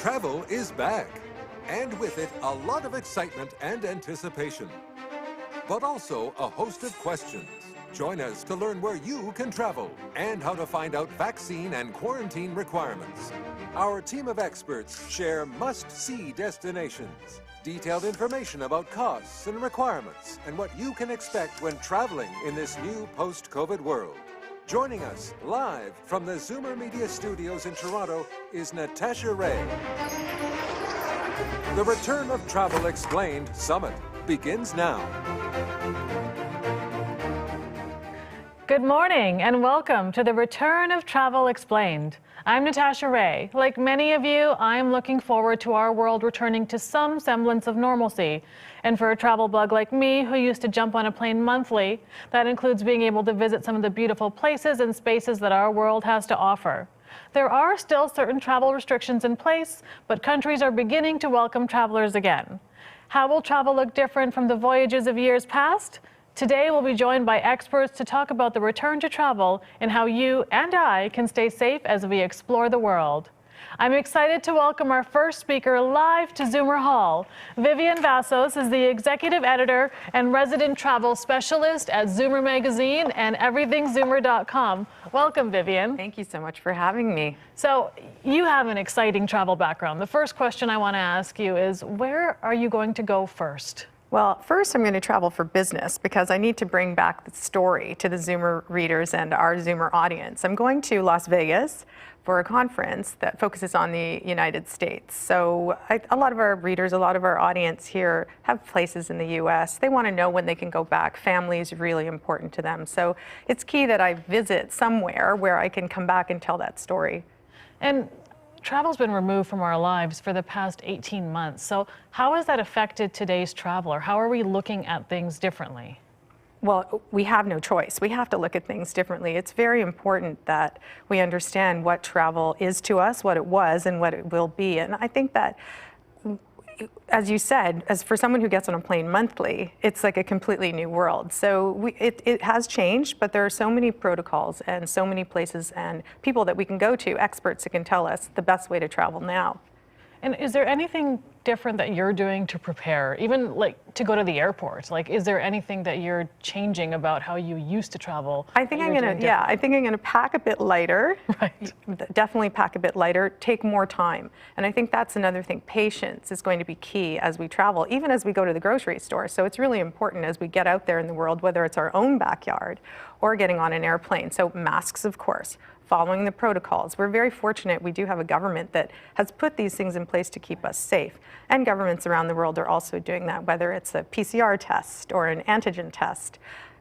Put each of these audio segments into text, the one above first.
Travel is back, and with it, a lot of excitement and anticipation, but also a host of questions. Join us to learn where you can travel and how to find out vaccine and quarantine requirements. Our team of experts share must-see destinations, detailed information about costs and requirements, and what you can expect when traveling in this new post-COVID world. Joining us live from the Zoomer Media Studios in Toronto is Natasha Ray. The Return of Travel Explained Summit begins now. Good morning and welcome to the Return of Travel Explained. I'm Natasha Ray. Like many of you, I'm looking forward to our world returning to some semblance of normalcy. And for a travel bug like me, who used to jump on a plane monthly, that includes being able to visit some of the beautiful places and spaces that our world has to offer. There are still certain travel restrictions in place, but countries are beginning to welcome travelers again. How will travel look different from the voyages of years past? Today, we'll be joined by experts to talk about the return to travel and how you and I can stay safe as we explore the world. I'm excited to welcome our first speaker live to Zoomer Hall. Vivian Vassos is the executive editor and resident travel specialist at Zoomer Magazine and everythingzoomer.com. Welcome, Vivian. Thank you so much for having me. So you have an exciting travel background. The first question I want to ask you is, where are you going to go first? Well, first I'm going to travel for business because I need to bring back the story to the Zoomer readers and our Zoomer audience. I'm going to Las Vegas for a conference that focuses on the United States. So a lot of our readers, a lot of our audience here have places in the US. They want to know when they can go back. Family is really important to them. So it's key that I visit somewhere where I can come back and tell that story. And travel's been removed from our lives for the past 18 months. So how has that affected today's traveler? How are we looking at things differently? Well, we have no choice. We have to look at things differently. It's very important that we understand what travel is to us, what it was, and what it will be. And I think that, as you said, as for someone who gets on a plane monthly, it's like a completely new world. So it has changed, but there are so many protocols and so many places and people that we can go to, experts that can tell us the best way to travel now. And is there anything different that you're doing to prepare, even like to go to the airport? Like, is there anything that you're changing about how you used to travel? I think I'm gonna pack a bit lighter. Right. Definitely pack a bit lighter, take more time. And I think that's another thing. Patience is going to be key as we travel, even as we go to the grocery store. So it's really important as we get out there in the world, whether it's our own backyard or getting on an airplane. So masks, of course, following the protocols. We're very fortunate we do have a government that has put these things in place to keep us safe. And governments around the world are also doing that, whether it's a PCR test or an antigen test.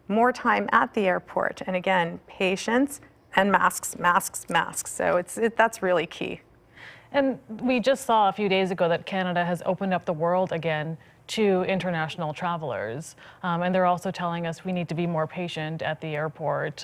More time at the airport. And again, patience and masks, masks, masks. So that's really key. And we just saw a few days ago that Canada has opened up the world again to international travelers. And they're also telling us we need to be more patient at the airport.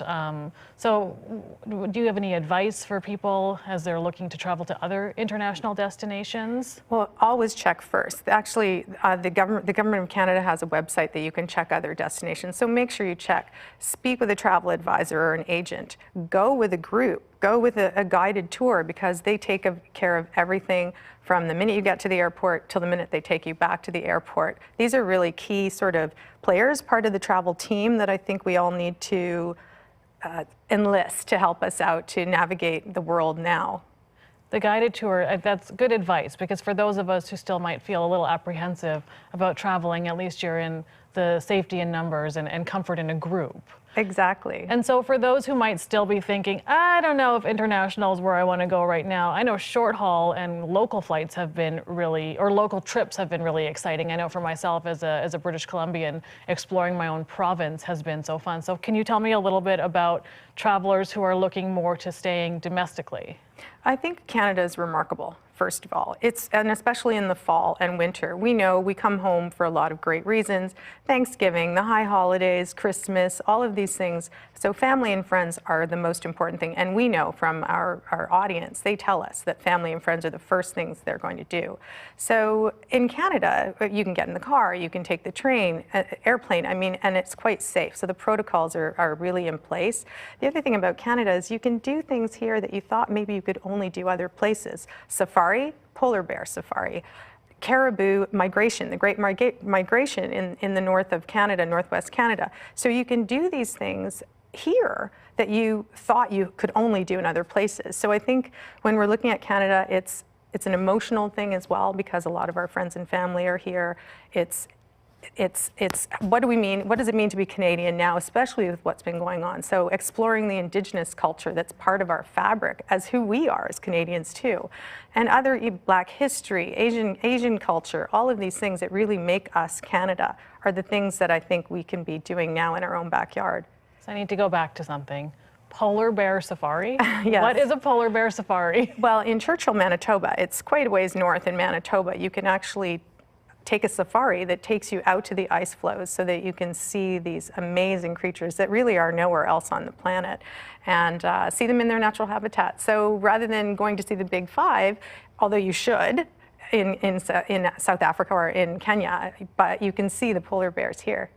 So do you have any advice for people as they're looking to travel to other international destinations? Well, always check first. Actually, the government of Canada has a website that you can check other destinations. So make sure you check. Speak with a travel advisor or an agent. Go with a group. Go with a guided tour because they take care of everything from the minute you get to the airport till the minute they take you back to the airport. These are really key sort of players, part of the travel team that I think we all need to enlist to help us out to navigate the world now. The guided tour, that's good advice, because for those of us who still might feel a little apprehensive about traveling, at least you're in the safety in numbers and comfort in a group. Exactly. And so for those who might still be thinking, I don't know if international is where I want to go right now, I know short haul and local flights have been really, or local trips have been really exciting. I know for myself as a British Columbian, exploring my own province has been so fun. So can you tell me a little bit about travelers who are looking more to staying domestically? I think Canada is remarkable, first of all. And especially in the fall and winter. We know we come home for a lot of great reasons. Thanksgiving, the high holidays, Christmas, all of these things. So family and friends are the most important thing. And we know from our audience, they tell us that family and friends are the first things they're going to do. So in Canada, you can get in the car, you can take the train, airplane, and it's quite safe. So the protocols are really in place. The other thing about Canada is you can do things here that you thought maybe you could only do other places. Safari, polar bear safari, caribou migration, the great migration in the north of Canada, northwest Canada. So you can do these things here that you thought you could only do in other places. So I think when we're looking at Canada, it's an emotional thing as well, because a lot of our friends and family are here. It's what do we mean? What does it mean to be Canadian now, especially with what's been going on? So exploring the Indigenous culture that's part of our fabric as who we are as Canadians too, and other Black history, Asian culture, all of these things that really make us Canada are the things that I think we can be doing now in our own backyard. So I need to go back to something. Polar bear safari? Yes. What is a polar bear safari? Well, in Churchill, Manitoba, it's quite a ways north in Manitoba. You can actually take a safari that takes you out to the ice floes so that you can see these amazing creatures that really are nowhere else on the planet, and see them in their natural habitat. So rather than going to see the big five, although you should in South Africa or in Kenya, but you can see the polar bears here.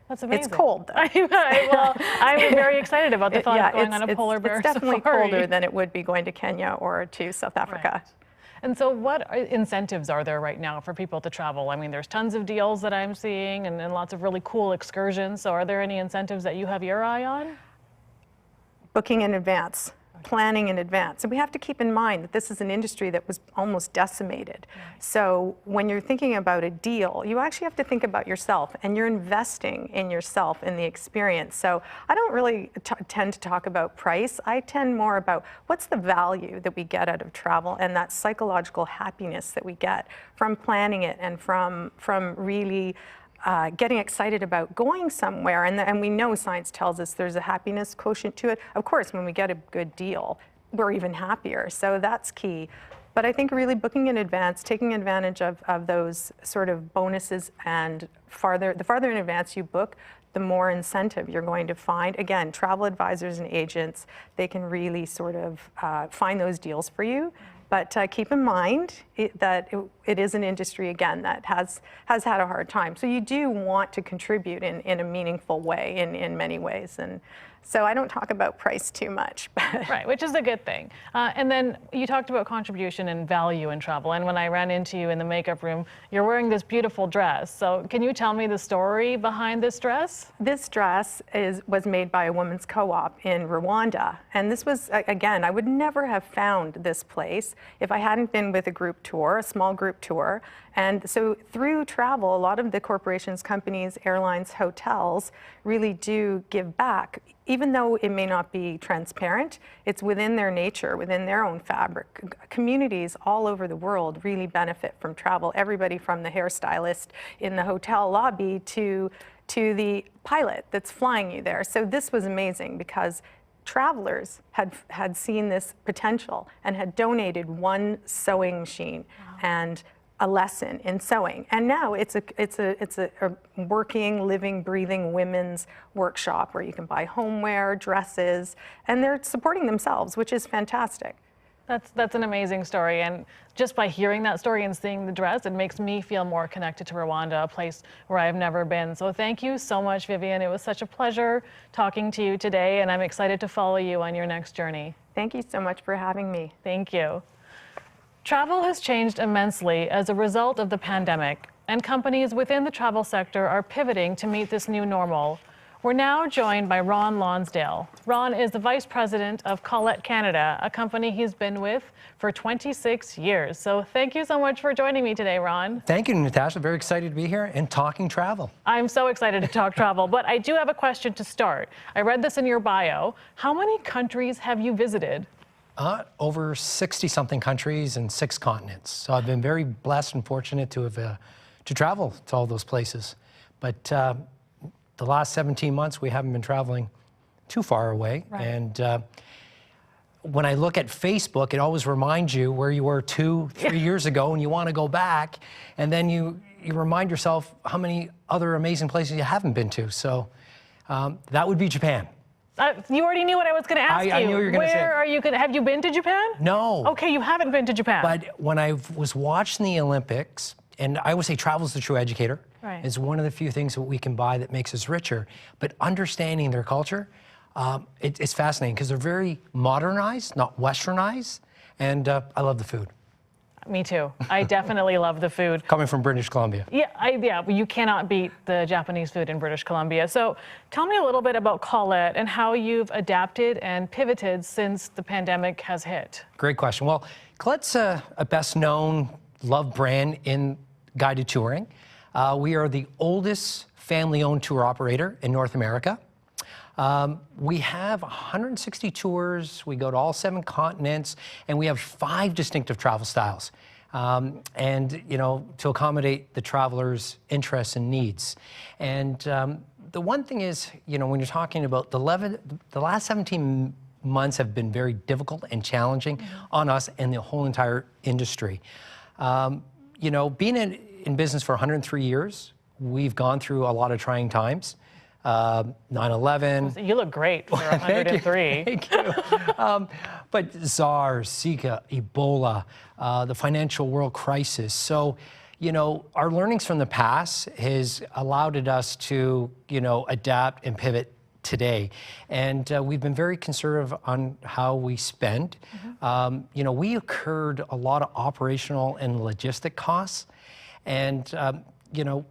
That's amazing. It's cold, though. Well, I'm very excited about the thought of going on a polar bear safari. It's definitely safari. colder than it would be going to Kenya or to South Africa. Right. And so what incentives are there right now for people to travel? I mean, there's tons of deals that I'm seeing and lots of really cool excursions. So are there any incentives that you have your eye on? Booking in advance. Planning in advance. And we have to keep in mind that this is an industry that was almost decimated. Right. So when you're thinking about a deal, you actually have to think about yourself, and you're investing in yourself, in the experience. So I don't really tend to talk about price. I tend more about what's the value that we get out of travel, and that psychological happiness that we get from planning it and from really getting excited about going somewhere, and we know science tells us there's a happiness quotient to it. Of course, when we get a good deal, we're even happier, so that's key. But I think really booking in advance, taking advantage of those sort of bonuses, and the farther in advance you book, the more incentive you're going to find. Again, travel advisors and agents, they can really sort of find those deals for you. But keep in mind that it is an industry, again, that has had a hard time. So you do want to contribute in a meaningful way in many ways. And so I don't talk about price too much. Right, which is a good thing. And then you talked about contribution and value in travel. And when I ran into you in the makeup room, you're wearing this beautiful dress. So can you tell me the story behind this dress? This dress was made by a women's co-op in Rwanda. And this was, again, I would never have found this place if I hadn't been with a group tour, a small group tour. And so through travel, a lot of the corporations, companies, airlines, hotels really do give back. Even though it may not be transparent, it's within their nature, within their own fabric. Communities all over the world really benefit from travel. Everybody from the hairstylist in the hotel lobby to the pilot that's flying you there. So this was amazing because travelers had seen this potential and had donated one sewing machine. Wow. And a lesson in sewing, and now it's a working, living, breathing women's workshop where you can buy homeware, dresses, and they're supporting themselves, which is fantastic. That's an amazing story, and just by hearing that story and seeing the dress, it makes me feel more connected to Rwanda, a place where I've never been. So thank you so much, Vivian. It was such a pleasure talking to you today, and I'm excited to follow you on your next journey. Thank you so much for having me. Thank you. Travel has changed immensely as a result of the pandemic, and companies within the travel sector are pivoting to meet this new normal. We're now joined by Ron Lonsdale. Ron is the Vice President of Colette Canada, a company he's been with for 26 years. So thank you so much for joining me today, Ron. Thank you, Natasha. Very excited to be here and talking travel. I'm so excited to talk travel, but I do have a question to start. I read this in your bio. How many countries have you visited? Over 60-something countries and 6 continents. So I've been very blessed and fortunate to have to travel to all those places. But the last 17 months, we haven't been traveling too far away. Right. And when I look at Facebook, it always reminds you where you were 2-3 years ago, and you want to go back. And then you remind yourself how many other amazing places you haven't been to. So that would be Japan. You already knew what I was going to ask you. I knew you were going to say. Where are you going to, have you been to Japan? No. Okay, you haven't been to Japan. But when I was watching the Olympics, and I always say travel is the true educator. Right. It's one of the few things that we can buy that makes us richer. But understanding their culture, it's fascinating because they're very modernized, not westernized, and I love the food. Me too. I definitely love the food. Coming from British Columbia. Yeah, you cannot beat the Japanese food in British Columbia. So tell me a little bit about Colette and how you've adapted and pivoted since the pandemic has hit. Great question. Well, Colette's a best known, loved brand in guided touring. We are the oldest family-owned tour operator in North America. We have 160 tours, we go to all 7 continents, and we have 5 distinctive travel styles. And, you know, to accommodate the travelers' interests and needs. And the one thing is, you know, when you're talking about the last 17 months have been very difficult and challenging on us and the whole entire industry. You know, being in business for 103 years, we've gone through a lot of trying times. 9/11. You look great for 103. Thank you. But SARS, Zika, Ebola, the financial world crisis. So, you know, our learnings from the past has allowed us to, you know, adapt and pivot today. And we've been very conservative on how we spend. You know, we incurred a lot of operational and logistic costs. And, you know,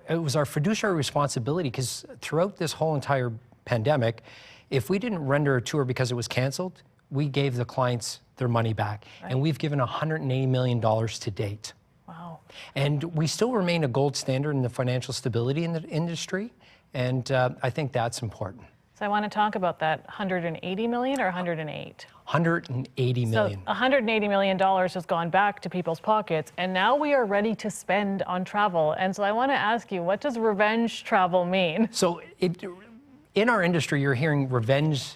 it was our fiduciary responsibility because throughout this whole entire pandemic, if we didn't render a tour because it was canceled, we gave the clients their money back. Right. And we've given $180 million to date. Wow. And we still remain a gold standard in the financial stability in the industry. And I think that's important. So I want to talk about that 180 million or 108? 180 million. So $180 million has gone back to people's pockets, and now we are ready to spend on travel. And so I want to ask you, what does revenge travel mean? So in our industry, you're hearing revenge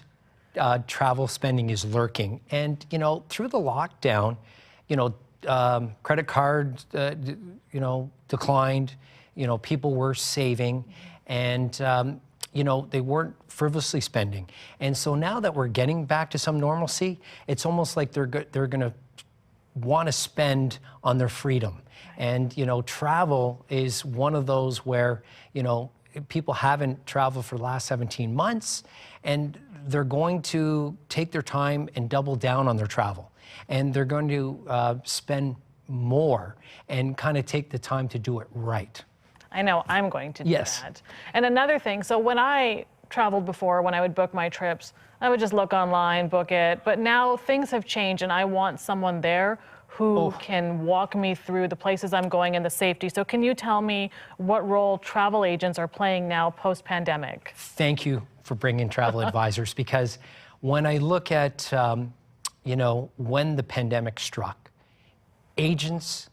travel spending is lurking. And, you know, through the lockdown, you know, credit cards, you know, declined, you know, people were saving, and, you know, they weren't frivolously spending. And so now that we're getting back to some normalcy, it's almost like they're going to want to spend on their freedom. And, you know, travel is one of those where, you know, people haven't traveled for the last 17 months, and they're going to take their time and double down on their travel. And they're going to spend more and kind of take the time to do it right. I know I'm going to do yes. that. And another thing, so when I traveled before, when I would book my trips, I would just look online, book it. But now things have changed, and I want someone there who can walk me through the places I'm going and the safety. So can you tell me what role travel agents are playing now post-pandemic? Thank you for bringing travel advisors, because when I look at, you know, when the pandemic struck, agents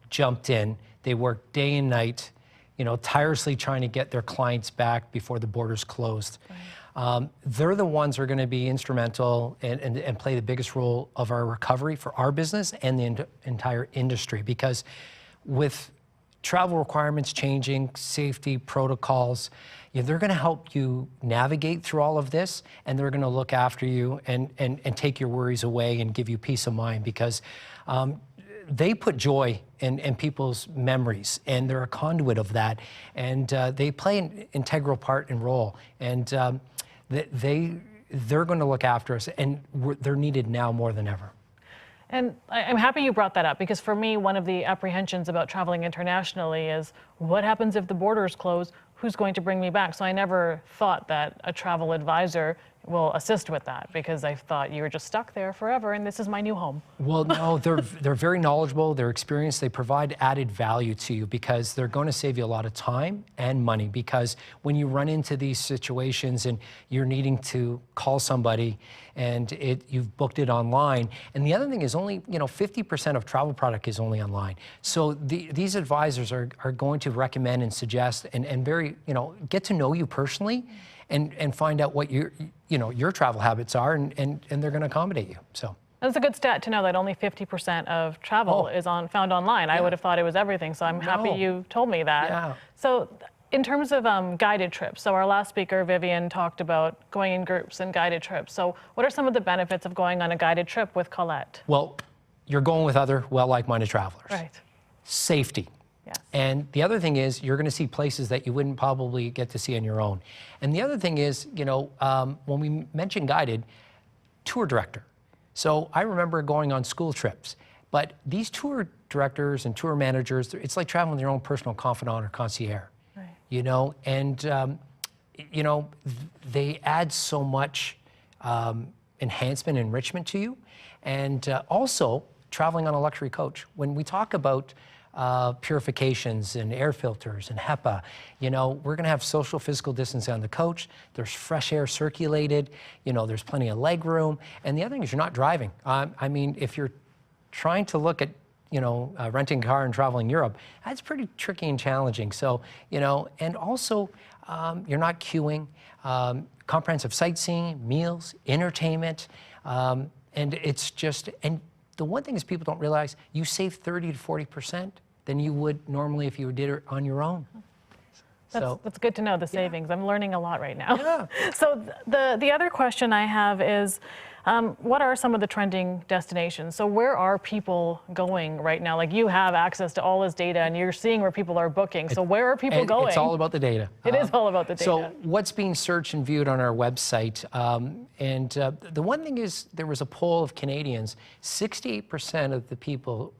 jumped in. They worked day and night, you know, tirelessly trying to get their clients back before the borders closed. Right. They're the ones who are going to be instrumental and play the biggest role of our recovery for our business and the entire industry, because with travel requirements changing, safety protocols, you know, they're going to help you navigate through all of this, and they're going to look after you and take your worries away and give you peace of mind, because they put joy in people's memories, and they're a conduit of that, and they play an integral part and role, and they're going to look after us, and they're needed now more than ever. And I'm happy you brought that up, because for me, one of the apprehensions about traveling internationally is what happens if the borders close? Who's going to bring me back? So I never thought that a travel advisor will assist with that, because I thought you were just stuck there forever and this is my new home. Well, no, they're very knowledgeable, they're experienced, they provide added value to you, because they're going to save you a lot of time and money, because when you run into these situations and you're needing to call somebody and you've booked it online, and the other thing is only, you know, 50% of travel product is only online. So these advisors are going to recommend and suggest and very, you know, get to know you personally and find out what your travel habits are, and they're going to accommodate you. So that's a good stat to know, that only 50% of travel is found online. Yeah. I would have thought it was everything, so I'm happy you told me that. Yeah. So in terms of guided trips, so our last speaker, Vivian, talked about going in groups and guided trips. So what are some of the benefits of going on a guided trip with Colette? Well, you're going with other like-minded travelers. Right. Safety. Yes. And the other thing is, you're going to see places that you wouldn't probably get to see on your own. And the other thing is, you know, when we mention guided, tour director. So I remember going on school trips, But these tour directors and tour managers, it's like traveling with your own personal confidant or concierge, Right. you know, and, you know, they add so much enhancement, enrichment to you. And also traveling on a luxury coach. When we talk about purifications and air filters and HEPA, you know, we're gonna have social physical distancing on the coach. There's fresh air circulated, you know, there's plenty of leg room. And the other thing is you're not driving. I mean, if you're trying to look at, you know, renting a car and traveling Europe, that's pretty tricky and challenging. So, you know, and also you're not queuing, comprehensive sightseeing, meals, entertainment, and it's just, and the one thing is people don't realize you save 30 to 40% than you would normally if you did it on your own. That's good to know, the savings. I'm learning a lot right now. Yeah. So the other question I have is, what are some of the trending destinations? So where are people going right now? Like, you have access to all this data and you're seeing where people are booking. So where are people going? It's all about the data. It is all about the data. So what's being searched and viewed on our website? The one thing is, there was a poll of Canadians, 68% of the people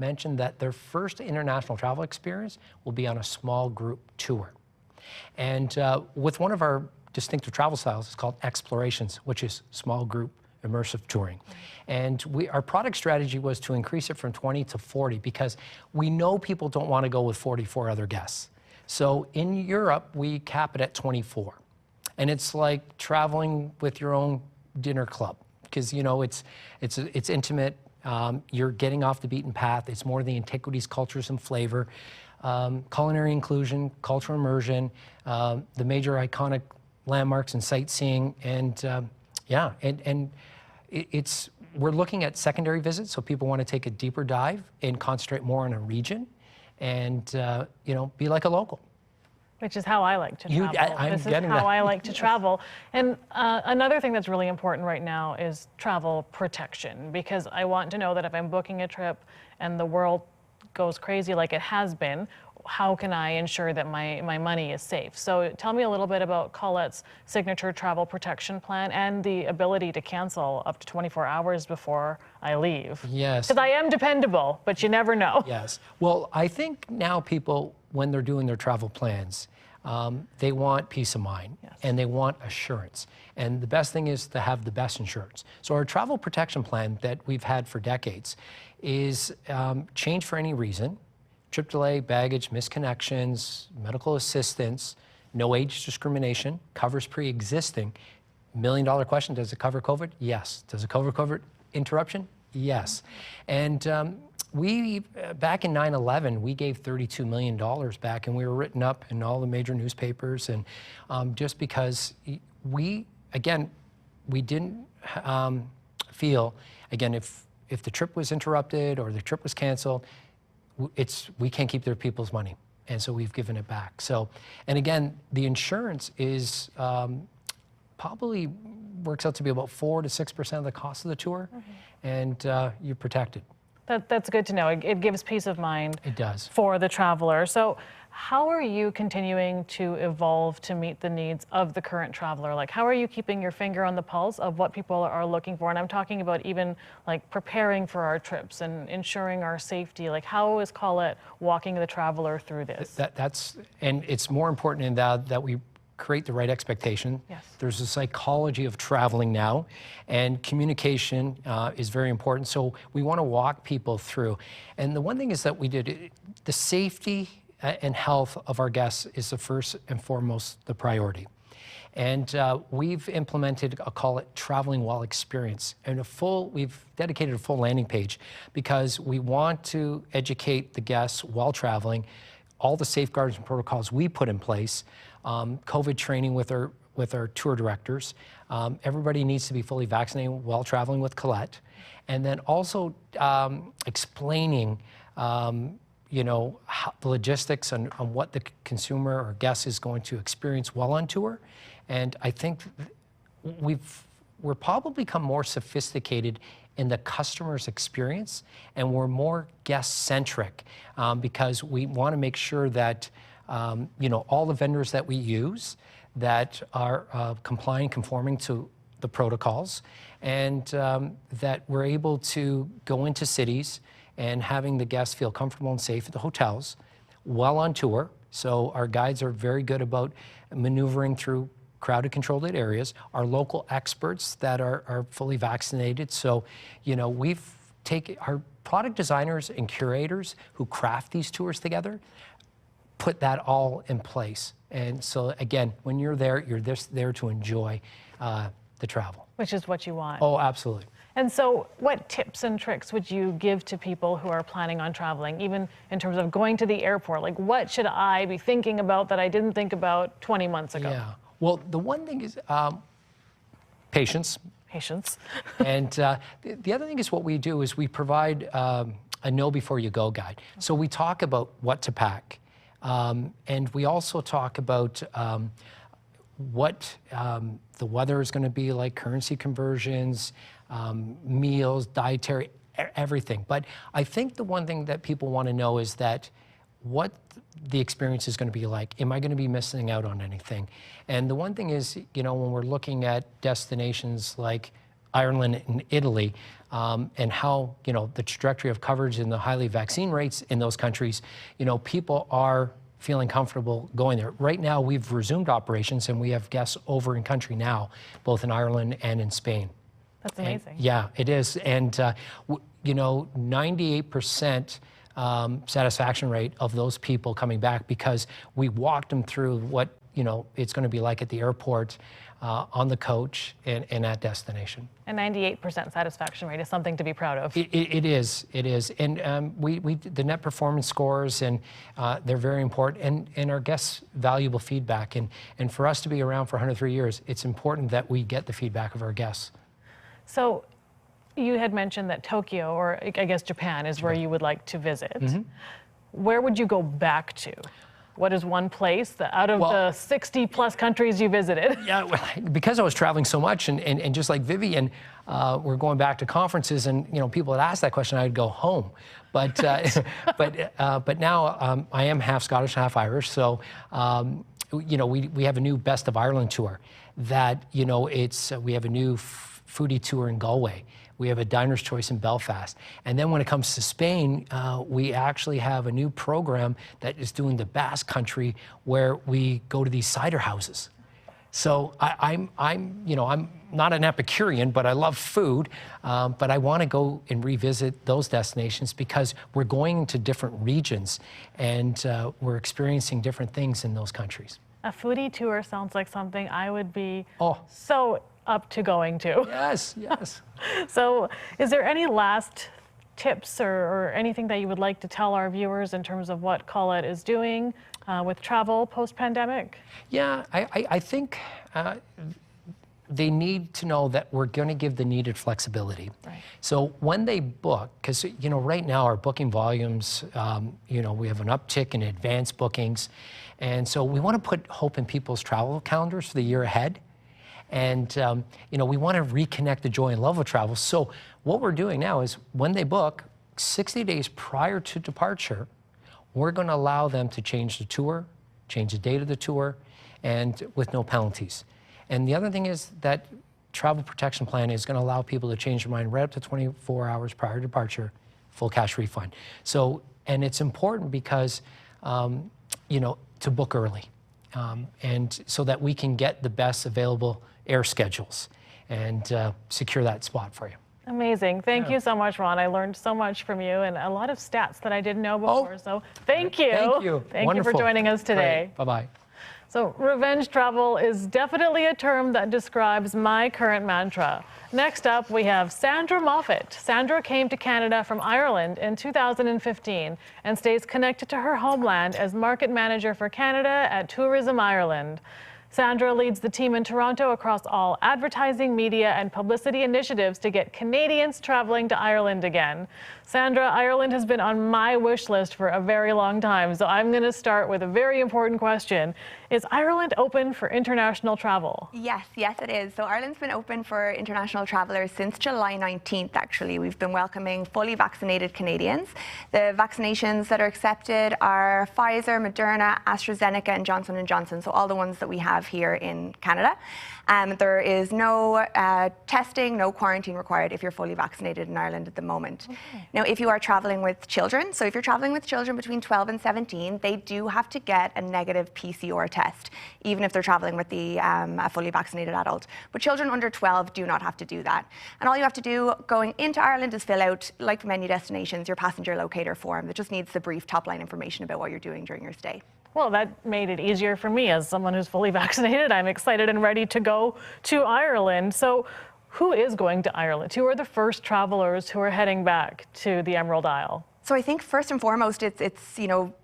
mentioned that their first international travel experience will be on a small group tour. And with one of our distinctive travel styles, it's called Explorations, which is small group immersive touring. And our product strategy was to increase it from 20 to 40 because we know people don't want to go with 44 other guests. So in Europe, we cap it at 24. And it's like traveling with your own dinner club because, you know, it's intimate. You're getting off the beaten path. It's more the antiquities, cultures, and flavor. Culinary inclusion, cultural immersion, the major iconic landmarks and sightseeing, and yeah, and we're looking at secondary visits, so people want to take a deeper dive and concentrate more on a region, and you know, be like a local. Which is how I like to travel. This is how I like to travel. And another thing that's really important right now is travel protection, because I want to know that if I'm booking a trip and the world goes crazy like it has been, how can I ensure that my money is safe? So tell me a little bit about Colette's signature travel protection plan and the ability to cancel up to 24 hours before I leave. Yes. Because I am dependable, but you never know. Yes. Well, I think now people, when they're doing their travel plans, they want peace of mind, yes, and they want assurance. And the best thing is to have the best insurance. So our travel protection plan that we've had for decades is change for any reason, trip delay, baggage, misconnections, medical assistance, no age discrimination, covers pre-existing. $1 million question, does it cover COVID? Yes. Does it cover COVID interruption? Yes. And we, back in 9/11, we gave $32 million back, and we were written up in all the major newspapers. And just because we didn't feel, again, if the trip was interrupted or the trip was canceled, we can't keep their people's money. And so we've given it back. So, and again, the insurance is probably works out to be about 4 to 6% of the cost of the tour, and you're protected. That's good to know. It gives peace of mind. It does. For the traveler. So how are you continuing to evolve to meet the needs of the current traveler? Like, how are you keeping your finger on the pulse of what people are looking for? And I'm talking about even like preparing for our trips and ensuring our safety. Like, how is Colette walking the traveler through this? And it's more important in that we create the right expectation. Yes. There's a psychology of traveling now, and communication is very important. So we want to walk people through. And the one thing is that we did, the safety and health of our guests is the first and foremost the priority. And we've implemented, I'll call it Traveling Well experience, and we've dedicated a full landing page because we want to educate the guests while traveling, all the safeguards and protocols we put in place, COVID training with our tour directors. Everybody needs to be fully vaccinated while traveling with Colette. And then also explaining you know, the logistics on what the consumer or guest is going to experience while on tour. And I think we're probably become more sophisticated in the customer's experience, and we're more guest-centric because we want to make sure that you know, all the vendors that we use that are compliant, conforming to the protocols, and that we're able to go into cities and having the guests feel comfortable and safe at the hotels while on tour. So our guides are very good about maneuvering through crowded, controlled areas. Our local experts that are fully vaccinated. So, you know, we've taken our product designers and curators who craft these tours together, put that all in place. And so again, when you're there, you're just there to enjoy the travel. Which is what you want. Oh, absolutely. And so what tips and tricks would you give to people who are planning on traveling, even in terms of going to the airport? Like, what should I be thinking about that I didn't think about 20 months ago? Yeah. Well, the one thing is patience. Patience. And the other thing is what we do is we provide a know before you go guide. So we talk about what to pack. And we also talk about what the weather is going to be like, currency conversions, meals, dietary, everything. But I think the one thing that people want to know is that what the experience is going to be like. Am I going to be missing out on anything? And the one thing is, you know, when we're looking at destinations like Ireland and Italy, and how, you know, the trajectory of coverage and the highly vaccine rates in those countries, you know, people are feeling comfortable going there. Right now, we've resumed operations and we have guests over in country now, both in Ireland and in Spain. That's amazing. And, yeah, it is. And, you know, 98% satisfaction rate of those people coming back because we walked them through what, you know, it's going to be like at the airport, on the coach, and at destination. A 98% satisfaction rate is something to be proud of. It is. And we the net performance scores, and they're very important, and our guests' valuable feedback. And for us to be around for 103 years, it's important that we get the feedback of our guests. So you had mentioned that Tokyo, or I guess Japan, is where you would like to visit. Mm-hmm. Where would you go back to? What is one place that out of the 60 plus countries you visited? Yeah, well, because I was traveling so much, and just like Vivian, we're going back to conferences, and you know, people had asked that question, I'd go home. But but now I am half Scottish, half Irish, so you know, we have a new Best of Ireland tour that, you know, it's we have a new foodie tour in Galway. We have a Diner's Choice in Belfast. And then when it comes to Spain, we actually have a new program that is doing the Basque Country, where we go to these cider houses. So I'm you know, I'm not an Epicurean, but I love food. But I want to go and revisit those destinations because we're going to different regions, and we're experiencing different things in those countries. A foodie tour sounds like something I would be so up to going to. Yes, yes. So is there any last tips or anything that you would like to tell our viewers in terms of what Call It is doing with travel post-pandemic? Yeah, I think they need to know that we're going to give the needed flexibility. Right. So when they book, because you know, right now our booking volumes, you know, we have an uptick in advanced bookings, and so we want to put hope in people's travel calendars for the year ahead. And, you know, we want to reconnect the joy and love of travel. So what we're doing now is when they book 60 days prior to departure, we're going to allow them to change the tour, change the date of the tour, and with no penalties. And the other thing is that travel protection plan is going to allow people to change their mind right up to 24 hours prior to departure, full cash refund. So, and it's important because, you know, to book early. And so that we can get the best available air schedules and secure that spot for you. Amazing. Thank you so much, Ron. I learned so much from you and a lot of stats that I didn't know before. So thank you. Thank you. Thank you for joining us today. Bye-bye. So revenge travel is definitely a term that describes my current mantra. Next up, we have Sandra Moffat. Sandra came to Canada from Ireland in 2015 and stays connected to her homeland as market manager for Canada at Tourism Ireland. Sandra leads the team in Toronto across all advertising, media, and publicity initiatives to get Canadians traveling to Ireland again. Sandra, Ireland has been on my wish list for a very long time, so I'm going to start with a very important question. Is Ireland open for international travel? Yes, it is. So Ireland's been open for international travelers since July 19th, actually. We've been welcoming fully vaccinated Canadians. The vaccinations that are accepted are Pfizer, Moderna, AstraZeneca, and Johnson & Johnson, so all the ones that we have have here in Canada. There is no testing, no quarantine required if you're fully vaccinated in Ireland at the moment. Okay. Now, if you are traveling with children, so if you're traveling with children between 12 and 17, they do have to get a negative PCR test, even if they're traveling with a fully vaccinated adult. But children under 12 do not have to do that. And all you have to do going into Ireland is fill out, like many destinations, your passenger locator form that just needs the brief top-line information about what you're doing during your stay. Well, that made it easier for me as someone who's fully vaccinated. I'm excited and ready to go to Ireland. So who is going to Ireland? Who are the first travelers who are heading back to the Emerald Isle? So I think first and foremost, it's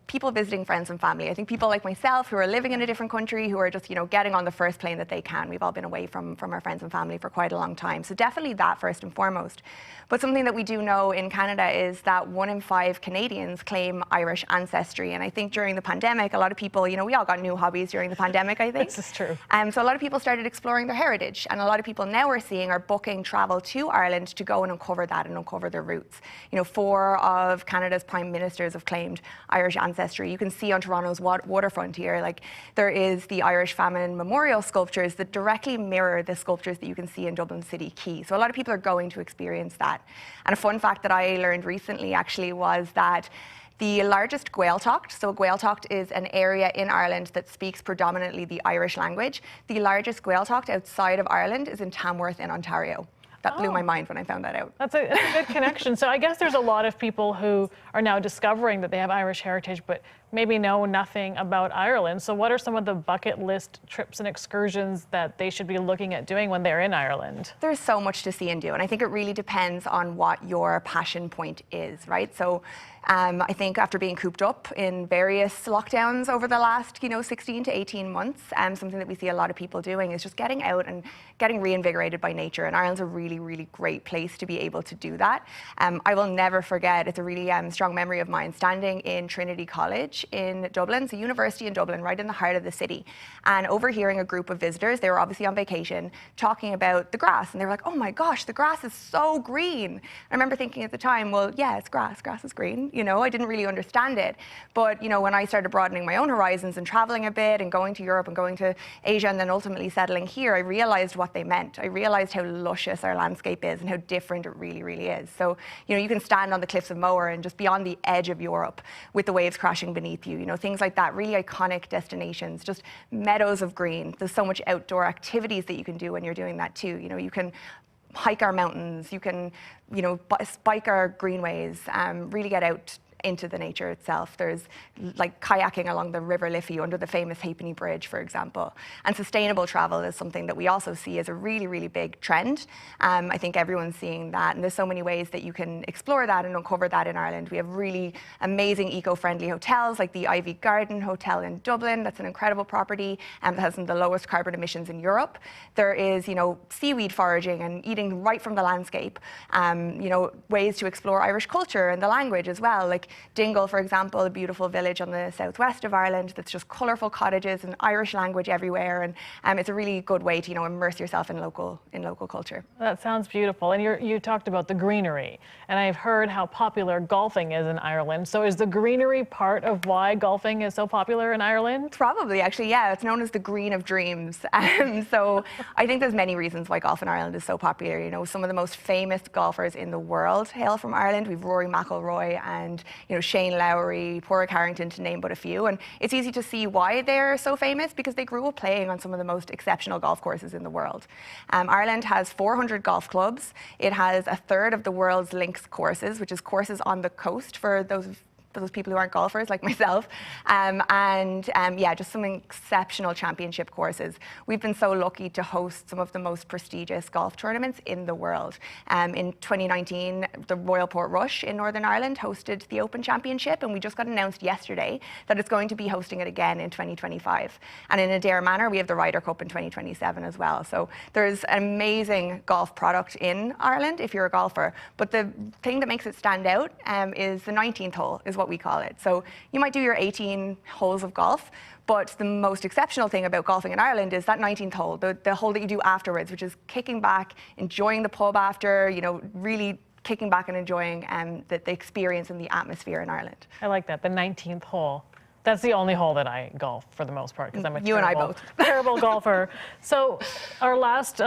people visiting friends and family. I think people like myself who are living in a different country, who are just getting on the first plane that they can. We've all been away from our friends and family for quite a long time. So definitely that first and foremost. But something that we do know in Canada is that 1 in 5 Canadians claim Irish ancestry. And I think during the pandemic, a lot of people, we all got new hobbies during the pandemic, I think. This is true. So a lot of people started exploring their heritage. And a lot of people now we're seeing are booking travel to Ireland to go and uncover that and uncover their roots. 4 of Canada's prime ministers have claimed Irish ancestry. You can see on Toronto's waterfront here, there is the Irish Famine Memorial sculptures that directly mirror the sculptures that you can see in Dublin City Quay. So a lot of people are going to experience that. And a fun fact that I learned recently actually was that the largest Gaeltacht, so Gaeltacht is an area in Ireland that speaks predominantly the Irish language. The largest Gaeltacht outside of Ireland is in Tamworth in Ontario. That blew my mind when I found that out. That's a good connection. So I guess there's a lot of people who are now discovering that they have Irish heritage, but maybe know nothing about Ireland. So what are some of the bucket list trips and excursions that they should be looking at doing when they're in Ireland? There's so much to see and do, and I think it really depends on what your passion point is, right? So I think after being cooped up in various lockdowns over the last 16 to 18 months, something that we see a lot of people doing is just getting out and getting reinvigorated by nature. And Ireland's a really, really great place to be able to do that. I will never forget, it's a really strong memory of mine, standing in Trinity College in Dublin, it's a university in Dublin, right in the heart of the city, and overhearing a group of visitors, they were obviously on vacation, talking about the grass. And they were like, oh my gosh, the grass is so green. I remember thinking at the time, well, yeah, it's grass is green. I didn't really understand it. But, when I started broadening my own horizons and traveling a bit and going to Europe and going to Asia and then ultimately settling here, I realized what they meant. I realized how luscious our landscape is and how different it really, really is. So, you can stand on the cliffs of Moher and just be on the edge of Europe with the waves crashing beneath you, things like that, really iconic destinations, just meadows of green. There's so much outdoor activities that you can do when you're doing that too. You can hike our mountains, you can, bike our greenways, really get out into the nature itself. There's kayaking along the River Liffey under the famous Halfpenny Bridge, for example. And sustainable travel is something that we also see as a really, really big trend. I think everyone's seeing that, and there's so many ways that you can explore that and uncover that in Ireland. We have really amazing eco-friendly hotels like the Ivy Garden Hotel in Dublin. That's an incredible property that has some of the lowest carbon emissions in Europe. There is, seaweed foraging and eating right from the landscape. Ways to explore Irish culture and the language as well, like Dingle, for example, a beautiful village on the southwest of Ireland that's just colourful cottages and Irish language everywhere, and it's a really good way to immerse yourself in local culture. That sounds beautiful. And you talked about the greenery, and I've heard how popular golfing is in Ireland. So is the greenery part of why golfing is so popular in Ireland? Probably, actually, yeah. It's known as the Green of Dreams. So I think there's many reasons why golf in Ireland is so popular. Some of the most famous golfers in the world hail from Ireland. We've Rory McIlroy and Shane Lowry, Padraig Harrington, to name but a few. And it's easy to see why they're so famous, because they grew up playing on some of the most exceptional golf courses in the world. Ireland has 400 golf clubs. It has a third of the world's links courses, which is courses on the coast for those people who aren't golfers like myself, just some exceptional championship courses. We've been so lucky to host some of the most prestigious golf tournaments in the world. In 2019, the Royal Portrush in Northern Ireland hosted the Open Championship, and we just got announced yesterday that it's going to be hosting it again in 2025. And in Adair Manor, we have the Ryder Cup in 2027 as well. So there's an amazing golf product in Ireland if you're a golfer. But the thing that makes it stand out is the 19th hole, is what we call it. So you might do your 18 holes of golf, but the most exceptional thing about golfing in Ireland is that 19th hole, the hole that you do afterwards, which is kicking back, enjoying the pub after, really kicking back and enjoying the experience and the atmosphere in Ireland. I like that, the 19th hole. That's the only hole that I golf for the most part because I'm a You and I both. terrible golfer. So our last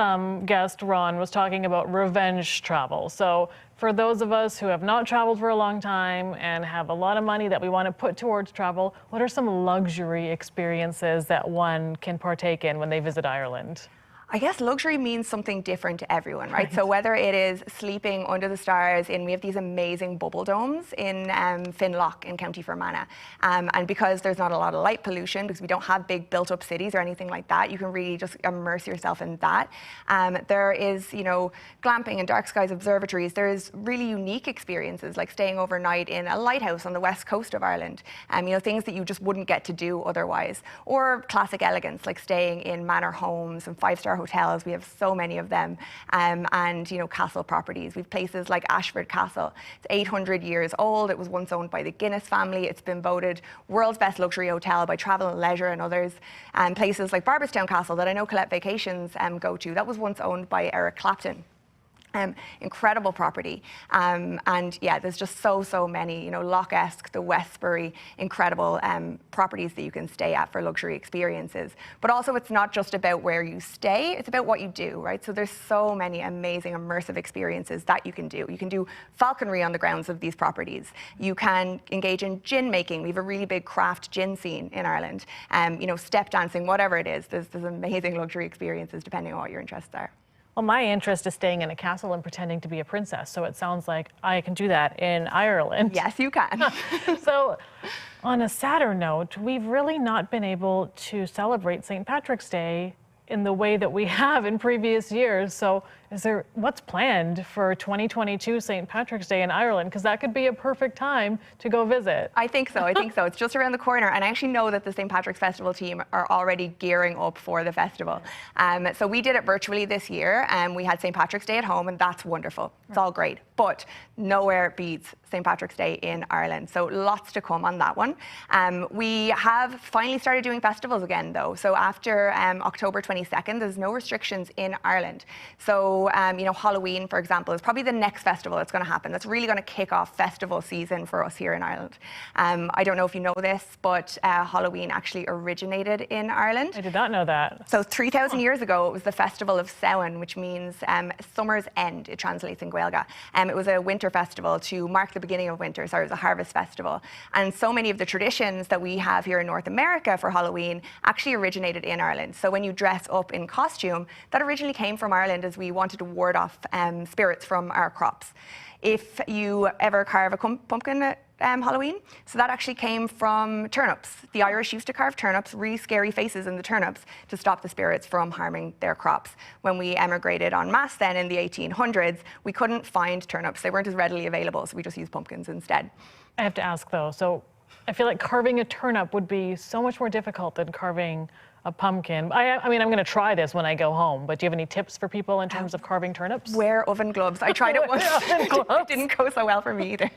guest, Ron, was talking about revenge travel. So for those of us who have not traveled for a long time and have a lot of money that we want to put towards travel, what are some luxury experiences that one can partake in when they visit Ireland? I guess luxury means something different to everyone, right? So whether it is sleeping under the stars we have these amazing bubble domes in Finlock in County Fermanagh. And because there's not a lot of light pollution, because we don't have big built up cities or anything like that, you can really just immerse yourself in that. There is, you know, glamping and dark skies observatories. There's really unique experiences like staying overnight in a lighthouse on the west coast of Ireland. You know, things that you just wouldn't get to do otherwise. Or classic elegance, like staying in manor homes and five-star hotels. We have so many of them, and you know, castle properties. We've places like Ashford Castle. It's 800 years old. It was once owned by the Guinness family. It's been voted world's best luxury hotel by Travel and Leisure and others. And places like Barberstown Castle that I know Colette Vacations go to. That was once owned by Eric Clapton. Incredible property, and yeah, there's just so many, you know, Loch Esk, the Westbury, incredible properties that you can stay at for luxury experiences. But also it's not just about where you stay, it's about what you do, right? So there's so many amazing immersive experiences that you can do. You can do falconry on the grounds of these properties. You can engage in gin making. We have a really big craft gin scene in Ireland. You know, step dancing, whatever it is, there's amazing luxury experiences depending on what your interests are. Well, my interest is staying in a castle and pretending to be a princess, so it sounds like I can do that in Ireland. Yes, you can. So, on a sadder note, we've really not been able to celebrate St. Patrick's Day in the way that we have in previous years. So what's planned for 2022 St. Patrick's Day in Ireland? Because that could be a perfect time to go visit. I think so. It's just around the corner. And I actually know that the St. Patrick's Festival team are already gearing up for the festival. So we did it virtually this year, and we had St. Patrick's Day at home, and that's wonderful. It's all great. But nowhere beats St. Patrick's Day in Ireland. So lots to come on that one. We have finally started doing festivals again, though. So after October 22nd, there's no restrictions in Ireland. So, you know, Halloween, for example, is probably the next festival that's going to happen. That's really going to kick off festival season for us here in Ireland. I don't know if you know this, but Halloween actually originated in Ireland. I did not know that. So 3,000 years ago, it was the Festival of Samhain, which means summer's end. It translates in Gaeilge. It was a winter festival to mark the beginning of winter. Sorry, it was a harvest festival. And so many of the traditions that we have here in North America for Halloween actually originated in Ireland. So when you dress up in costume, that originally came from Ireland as we wanted to ward off spirits from our crops. If you ever carve a pumpkin at Halloween, so that actually came from turnips. The Irish used to carve turnips, really scary faces in the turnips, to stop the spirits from harming their crops. When we emigrated en masse then in the 1800s, we couldn't find turnips. They weren't as readily available, so we just used pumpkins instead. I have to ask though, so I feel like carving a turnip would be so much more difficult than carving a pumpkin. I mean, I'm going to try this when I go home, but do you have any tips for people in terms of carving turnips? Wear oven gloves. I tried it once. It didn't go so well for me either.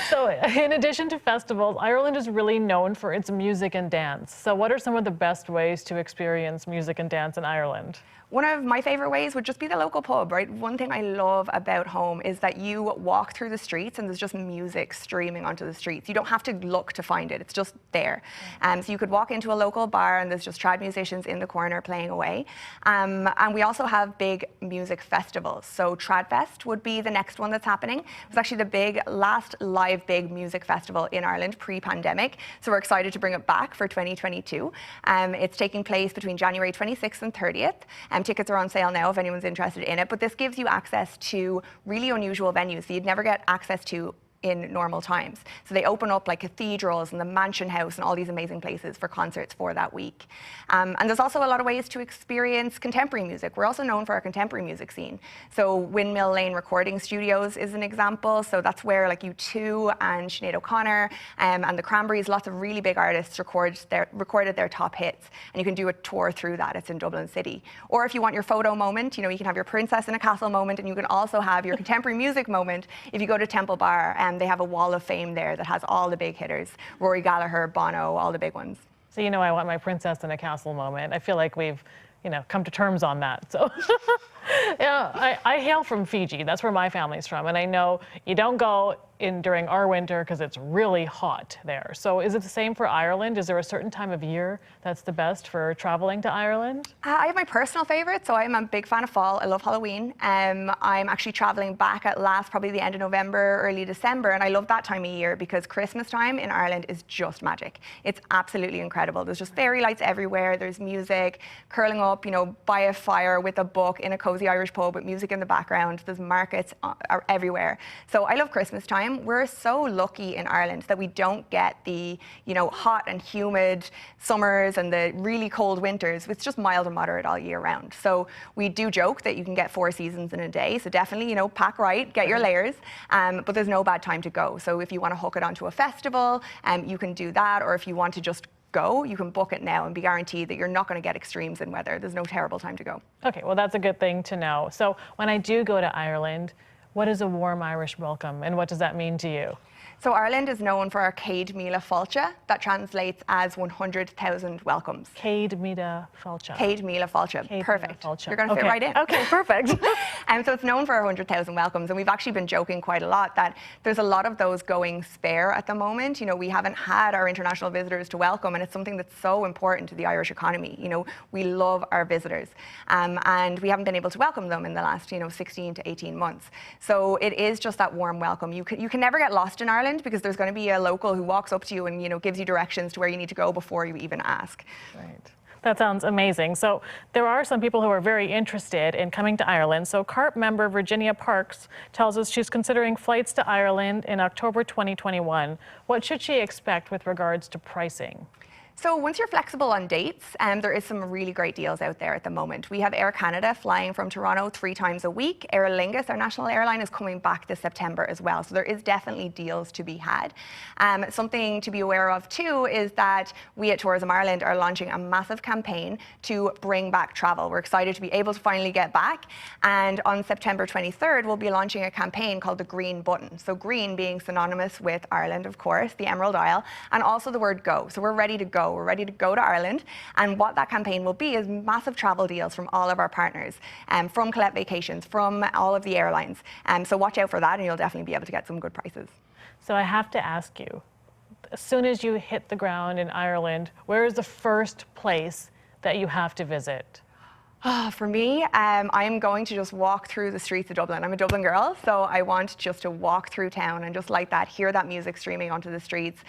So in addition to festivals, Ireland is really known for its music and dance. So what are some of the best ways to experience music and dance in Ireland? One of my favorite ways would just be the local pub, right? One thing I love about home is that you walk through the streets and there's just music streaming onto the streets. You don't have to look to find it, it's just there. So you could walk into a local bar and there's just trad musicians in the corner playing away. And we also have big music festivals. So Tradfest would be the next one that's happening. It was actually the last live big music festival in Ireland pre-pandemic. So we're excited to bring it back for 2022. It's taking place between January 26th and 30th. Tickets are on sale now if anyone's interested in it, but this gives you access to really unusual venues that you'd never get access to in normal times. So they open up like cathedrals and the Mansion House and all these amazing places for concerts for that week. And there's also a lot of ways to experience contemporary music. We're also known for our contemporary music scene. So Windmill Lane Recording Studios is an example. So that's where like U2 and Sinead O'Connor and the Cranberries, lots of really big artists recorded their top hits. And you can do a tour through that. It's in Dublin City. Or if you want your photo moment, you know, you can have your princess in a castle moment, and you can also have your contemporary music moment if you go to Temple Bar. They have a wall of fame there that has all the big hitters, Rory Gallagher, Bono, all the big ones. So you know, I want my princess in a castle moment. I feel like we've, you know, come to terms on that. So yeah, I hail from Fiji. That's where my family's from. And I know you don't go during our winter because it's really hot there. So is it the same for Ireland? Is there a certain time of year that's the best for traveling to Ireland? I have my personal favorite, so I'm a big fan of fall. I love Halloween. I'm actually traveling back at last, probably the end of November, early December, and I love that time of year because Christmas time in Ireland is just magic. It's absolutely incredible. There's just fairy lights everywhere. There's music, curling up, by a fire with a book in a cozy Irish pub with music in the background. There's markets are everywhere. So I love Christmas time. We're so lucky in Ireland that we don't get the, hot and humid summers and the really cold winters. It's just mild and moderate all year round. So we do joke that you can get 4 seasons in a day. So definitely, pack right, get your layers, but there's no bad time to go. So if you want to hook it onto a festival, you can do that. Or if you want to just go, you can book it now and be guaranteed that you're not going to get extremes in weather. There's no terrible time to go. Okay, well, that's a good thing to know. So when I do go to Ireland, what is a warm Irish welcome and what does that mean to you? So Ireland is known for our Céad Míle Fáilte. That translates as 100,000 welcomes. Céad Míle Fáilte. Céad Míle Fáilte. Perfect. You're going to fit okay. right in. Okay, perfect. So it's known for 100,000 welcomes, and we've actually been joking quite a lot that there's a lot of those going spare at the moment. We haven't had our international visitors to welcome, and it's something that's so important to the Irish economy. We love our visitors, and we haven't been able to welcome them in the last 16 to 18 months. So it is just that warm welcome. You can never get lost in Ireland because there's going to be a local who walks up to you and gives you directions to where you need to go before you even ask. Right. That sounds amazing. So there are some people who are very interested in coming to Ireland. So CARP member Virginia Parks tells us she's considering flights to Ireland in October 2021. What should she expect with regards to pricing? So once you're flexible on dates, there is some really great deals out there at the moment. We have Air Canada flying from Toronto 3 times a week. Aer Lingus, our national airline, is coming back this September as well. So there is definitely deals to be had. Something to be aware of too is that we at Tourism Ireland are launching a massive campaign to bring back travel. We're excited to be able to finally get back. And on September 23rd, we'll be launching a campaign called the Green Button. So green being synonymous with Ireland, of course, the Emerald Isle, and also the word go. So we're ready to go. We're ready to go to Ireland, and what that campaign will be is massive travel deals from all of our partners, from Collect Vacations, from all of the airlines. So watch out for that, and you'll definitely be able to get some good prices. So I have to ask you, as soon as you hit the ground in Ireland, where is the first place that you have to visit? For me, I am going to just walk through the streets of Dublin. I'm a Dublin girl, so I want just to walk through town and just like that, hear that music streaming onto the streets,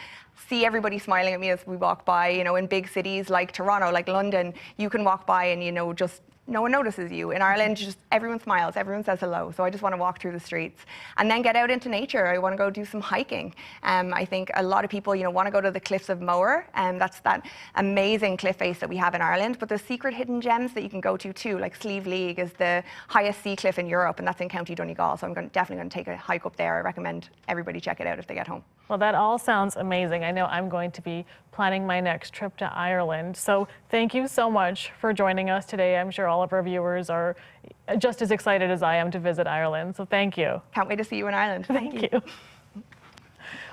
see everybody smiling at me as we walk by. In big cities like Toronto, like London, you can walk by and just no one notices you. In Ireland, just everyone smiles, everyone says hello. So I just want to walk through the streets and then get out into nature. I want to go do some hiking. I think a lot of people, want to go to the cliffs of Moher, and that's that amazing cliff face that we have in Ireland. But there's secret hidden gems that you can go to too, like Slieve League is the highest sea cliff in Europe, and that's in County Donegal. So I'm definitely going to take a hike up there. I recommend everybody check it out if they get home. Well, that all sounds amazing. I know I'm going to be planning my next trip to Ireland. So thank you so much for joining us today. I'm sure all of our viewers are just as excited as I am to visit Ireland. So thank you. Can't wait to see you in Ireland. Thank you.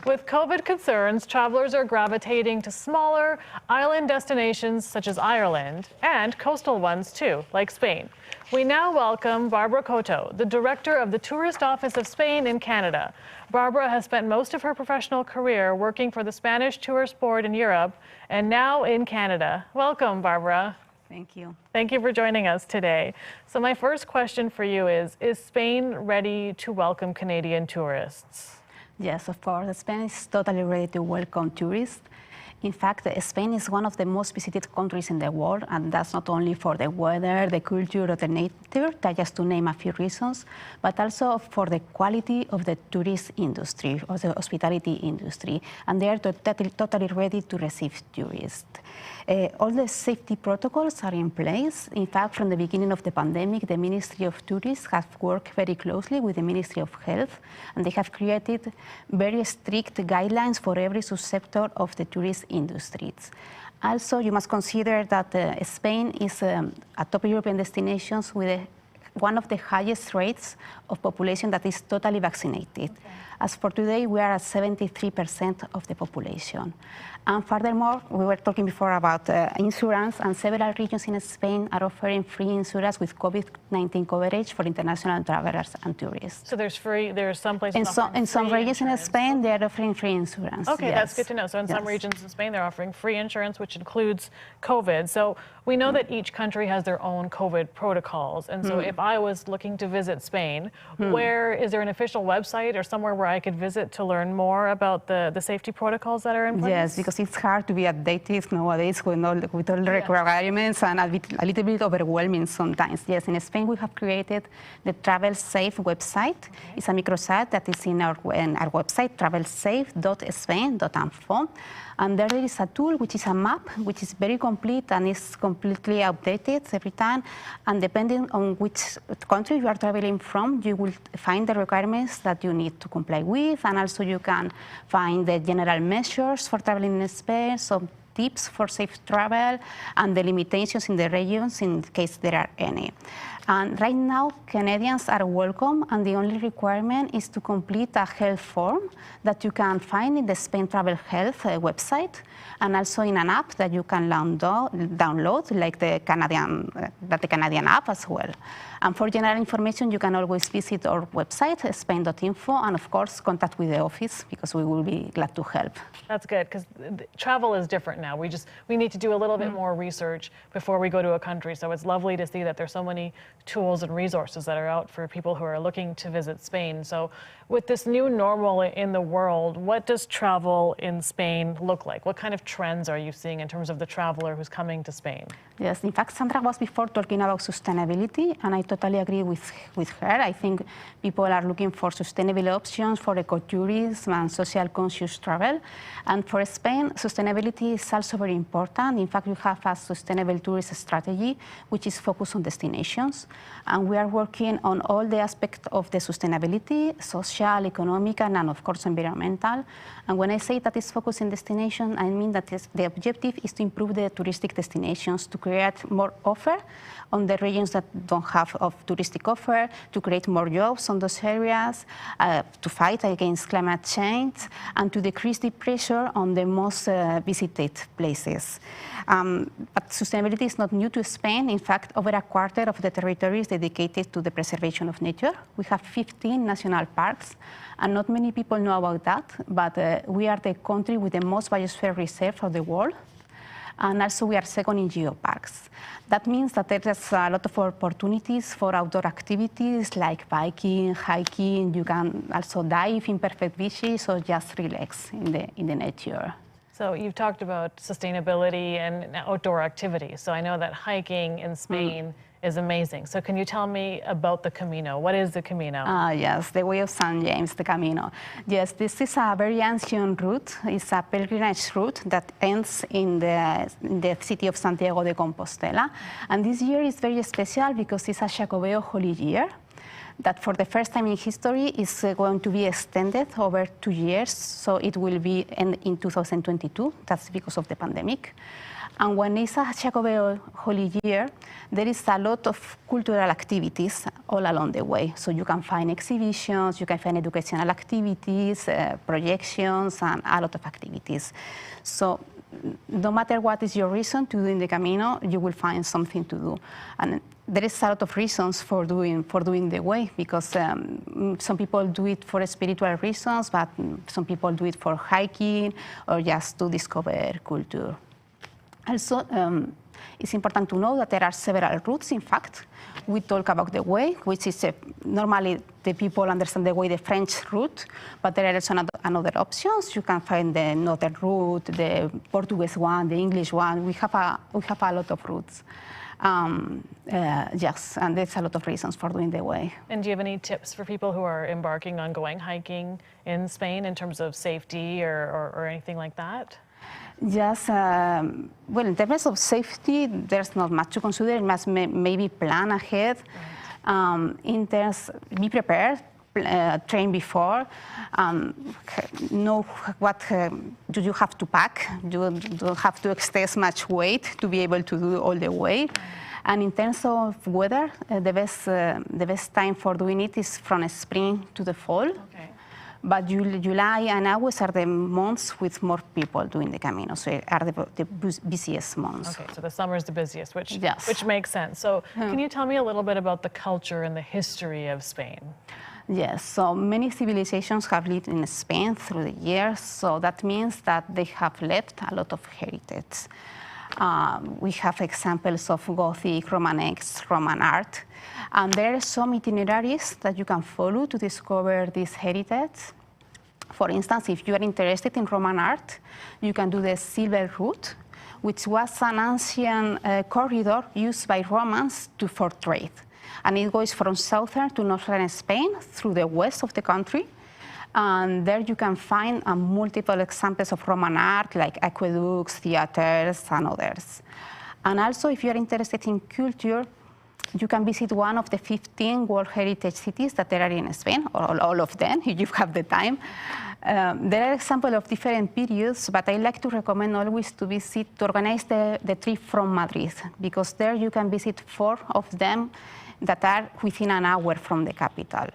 With COVID concerns, travelers are gravitating to smaller island destinations such as Ireland and coastal ones too, like Spain. We now welcome Barbara Coto, the director of the Tourist Office of Spain in Canada. Barbara has spent most of her professional career working for the Spanish Tourist Board in Europe and now in Canada. Welcome, Barbara. Thank you. Thank you for joining us today. So my first question for you is Spain ready to welcome Canadian tourists? Yes, of course. Spain is totally ready to welcome tourists. In fact, Spain is one of the most visited countries in the world, and that's not only for the weather, the culture, or the nature, just to name a few reasons, but also for the quality of the tourist industry, or the hospitality industry, and they are totally ready to receive tourists. All the safety protocols are in place. In fact, from the beginning of the pandemic, the Ministry of Tourism has worked very closely with the Ministry of Health, and they have created very strict guidelines for every subsector of the tourist industries. Also, you must consider that Spain is a top European destination with the one of the highest rates of population that is totally vaccinated. Okay. As for today, we are at 73% of the population. And furthermore, we were talking before about insurance, and several regions in Spain are offering free insurance with COVID-19 coverage for international travelers and tourists. So there's some places in some regions in Spain, they are offering free insurance. Okay, yes. That's good to know. So in some regions in Spain, they're offering free insurance, which includes COVID. So we know that each country has their own COVID protocols. And so if I was looking to visit Spain, is there an official website or somewhere where I could visit to learn more about the safety protocols that are in place? Yes, because it's hard to be updated nowadays with all the requirements and a little bit overwhelming sometimes. Yes, in Spain we have created the Travel Safe website. Okay. It's a microsite that is in our website, travelsafe.spain.info. And there is a tool, which is a map, which is very complete and is completely updated every time. And depending on which country you are traveling from, you will find the requirements that you need to comply with. And also you can find the general measures for traveling in Spain, some tips for safe travel, and the limitations in the regions in case there are any. And right now, Canadians are welcome, and the only requirement is to complete a health form that you can find in the Spain Travel Health website, and also in an app that you can download, like the Canadian app as well. And for general information, you can always visit our website, spain.info, and of course, contact with the office, because we will be glad to help. That's good, because travel is different now. We need to do a little bit more research before we go to a country. So it's lovely to see that there's so many tools and resources that are out for people who are looking to visit Spain. So with this new normal in the world, what does travel in Spain look like? What kind of trends are you seeing in terms of the traveler who's coming to Spain? Yes, in fact, Sandra was before talking about sustainability, and I totally agree with her. I think people are looking for sustainable options for ecotourism and social conscious travel. And for Spain, sustainability is also very important. In fact, we have a sustainable tourist strategy, which is focused on destinations. And we are working on all the aspects of the sustainability, social, economic, and of course, environmental. And when I say that it's focused on destination, I mean that the objective is to improve the touristic destinations, to create more offer on the regions that don't have touristic offer, to create more jobs on those areas, to fight against climate change, and to decrease the pressure on the most visited places. But sustainability is not new to Spain. In fact, over a quarter of the territory is dedicated to the preservation of nature. We have 15 national parks, and not many people know about that, but we are the country with the most biosphere reserve of the world. And also we are second in geoparks. That means that there is a lot of opportunities for outdoor activities like biking, hiking. You can also dive in perfect beaches or just relax in the nature. So you've talked about sustainability and outdoor activities. So I know that hiking in Spain is amazing. So can you tell me about the Camino? What is the Camino? Yes, the Way of St. James, the Camino. Yes, this is a very ancient route. It's a pilgrimage route that ends in the city of Santiago de Compostela. And this year is very special because it's a Jacobeo Holy Year that for the first time in history is going to be extended over 2 years. So it will be in 2022. That's because of the pandemic. And when it's a Jacobeo Holy Year, there is a lot of cultural activities all along the way. So you can find exhibitions, you can find educational activities, projections, and a lot of activities. So no matter what is your reason to do in the Camino, you will find something to do. And there is a lot of reasons for doing the way, because some people do it for spiritual reasons, but some people do it for hiking or just to discover culture. Also, it's important to know that there are several routes, in fact. We talk about the way, which is normally the people understand the way, the French route, but there are also another options. You can find the northern route, the Portuguese one, the English one. We have a lot of routes. Yes, and there's a lot of reasons for doing the way. And do you have any tips for people who are embarking on going hiking in Spain in terms of safety or anything like that? Yes, well, in terms of safety, there's not much to consider. You must maybe plan ahead. Right. In terms, be prepared, train before, know what do you have to pack. You don't have to extend much weight to be able to do all the way. And in terms of weather, the best time for doing it is from spring to the fall. Okay. But July and August are the months with more people doing the Camino, so are the busiest months. Okay, so the summer is the busiest, which Yes. makes sense. So can you tell me a little bit about the culture and the history of Spain? Yes, so many civilizations have lived in Spain through the years, so that means that they have left a lot of heritage. We have examples of Gothic, Romanesque, Roman art, and there are some itineraries that you can follow to discover this heritage. For instance, if you are interested in Roman art, you can do the Silver Route, which was an ancient corridor used by Romans for trade. And it goes from southern to northern Spain through the west of the country. And there you can find multiple examples of Roman art, like aqueducts, theaters, and others. And also, if you're interested in culture, you can visit one of the 15 World Heritage Cities that there are in Spain, or all of them, if you have the time. There are examples of different periods, but I like to recommend always to organize the trip from Madrid, because there you can visit 4 of them that are within an hour from the capital.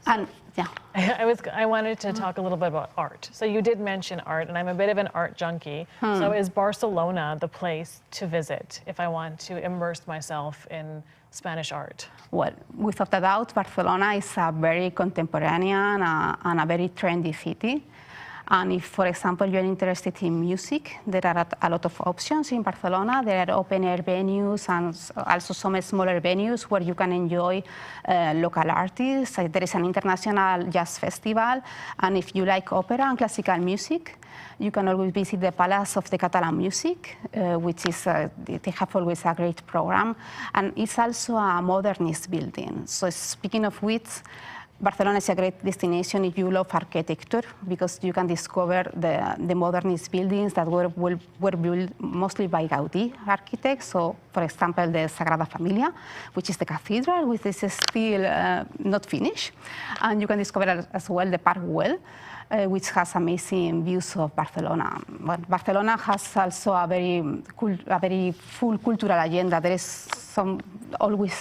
And yeah. I wanted to talk a little bit about art. So you did mention art, and I'm a bit of an art junkie. So is Barcelona the place to visit if I want to immerse myself in Spanish art? Well, without a doubt, Barcelona is a very contemporary and a very trendy city. And if, for example, you're interested in music, there are a lot of options in Barcelona. There are open-air venues and also some smaller venues where you can enjoy local artists. There is an international jazz festival. And if you like opera and classical music, you can always visit the Palace of the Catalan Music, which is, they have always a great program. And it's also a modernist building. So speaking of which, Barcelona is a great destination if you love architecture, because you can discover the modernist buildings that were built mostly by Gaudí architects. So, for example, the Sagrada Familia, which is the cathedral, which is still not finished. And you can discover as well the Park Güell, which has amazing views of Barcelona. But Barcelona has also a very full cultural agenda. There is always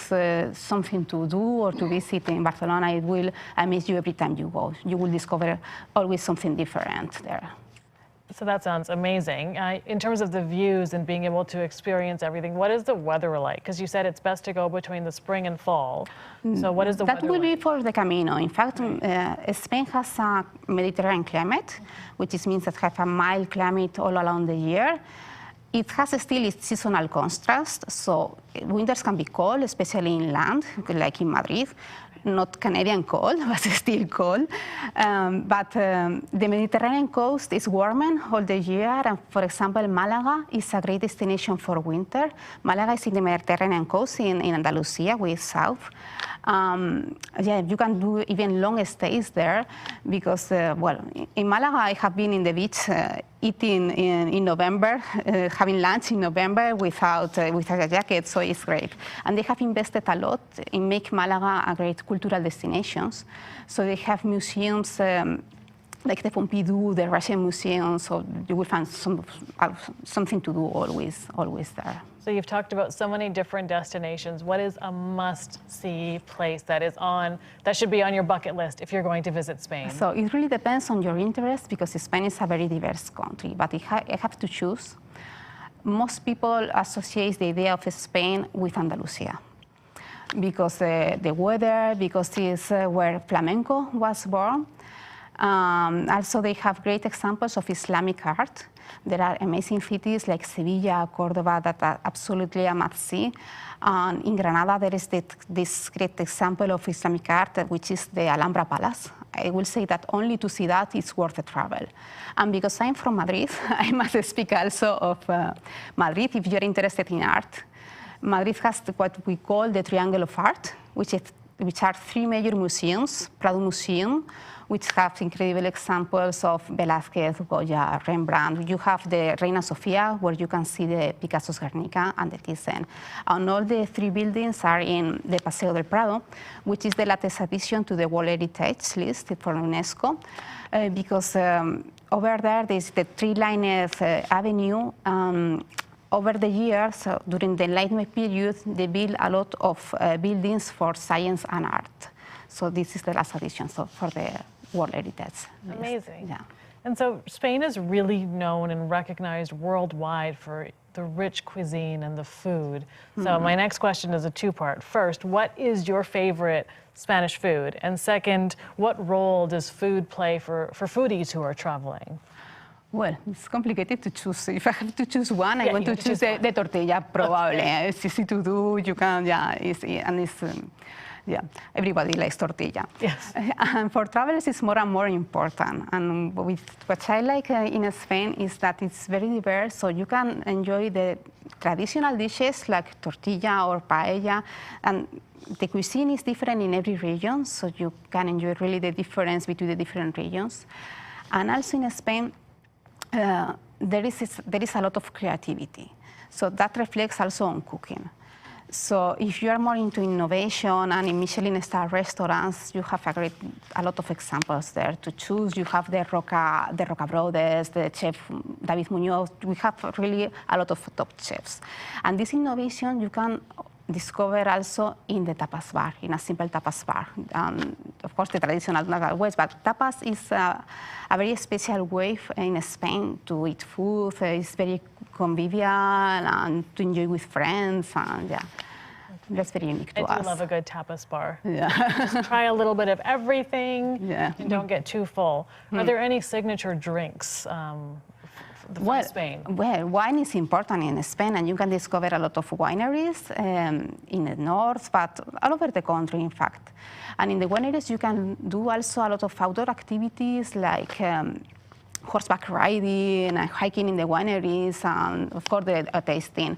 something to do or to visit in Barcelona. It will amaze you every time you go. You will discover always something different there. So that sounds amazing. In terms of the views and being able to experience everything, what is the weather like? Because you said it's best to go between the spring and fall. So what is the weather like? That will be for the Camino. In fact, Spain has a Mediterranean climate, which means that it has a mild climate all around the year. It has still its seasonal contrast, so winters can be cold, especially inland, like in Madrid. Not Canadian cold, but still cold. But the Mediterranean coast is warmer all the year. And for example, Malaga is a great destination for winter. Malaga is in the Mediterranean coast in Andalusia, way south. Yeah, you can do even long stays there because, well, in Malaga, I have been in the beach eating in November, having lunch in November without a jacket, so it's great. And they have invested a lot in make Malaga a great cultural destinations. So they have museums like the Pompidou, the Russian Museum, so you will find something to do always there. So you've talked about so many different destinations. What is a must-see place that should be on your bucket list if you're going to visit Spain? So it really depends on your interest, because Spain is a very diverse country, but I have to choose. Most people associate the idea of Spain with Andalusia, because the weather, because it's where flamenco was born. Also, they have great examples of Islamic art. There are amazing cities like Sevilla, Cordoba that are absolutely a must-see. In Granada, there is this great example of Islamic art, which is the Alhambra Palace. I will say that only to see that is worth the travel. And because I'm from Madrid, I must speak also of Madrid. If you're interested in art, Madrid has what we call the Triangle of Art, which are 3 major museums: Prado Museum, which have incredible examples of Velázquez, Goya, Rembrandt. You have the Reina Sofia, where you can see the Picasso's Guernica and the Thyssen. And all the 3 buildings are in the Paseo del Prado, which is the latest addition to the World Heritage List for UNESCO, because over there, there's the 3-lined avenue. over the years, during the Enlightenment period, they built a lot of buildings for science and art. So this is the last addition for the World Heritage List. Amazing. Yeah. And so Spain is really known and recognized worldwide for the rich cuisine and the food. So my next question is a two-part. First, what is your favorite Spanish food? And second, what role does food play for foodies who are traveling? Well, it's complicated to choose. If I have to choose one, I want to choose the tortilla, probably. It's easy to do, you can, everybody likes tortilla. Yes. And for travelers, it's more and more important. And what I like in Spain is that it's very diverse, so you can enjoy the traditional dishes like tortilla or paella, and the cuisine is different in every region, so you can enjoy really the difference between the different regions. And also in Spain, there is a lot of creativity. So that reflects also on cooking. So if you are more into innovation and in Michelin-star restaurants, you have a lot of examples there to choose. You have the Roca Brothers, the chef David Muñoz. We have really a lot of top chefs. And this innovation you can discover also in the tapas bar, in a simple tapas bar. Of course, the traditional local ways, but tapas is a very special way in Spain to eat food. It's very convivial and to enjoy with friends, and that's very unique to us. I do love a good tapas bar. Yeah. Just try a little bit of everything and don't get too full. Are there any signature drinks from Spain? Well, wine is important in Spain, and you can discover a lot of wineries in the north, but all over the country, in fact. And in the wineries, you can do also a lot of outdoor activities like horseback riding and hiking in the wineries, and of course, the tasting.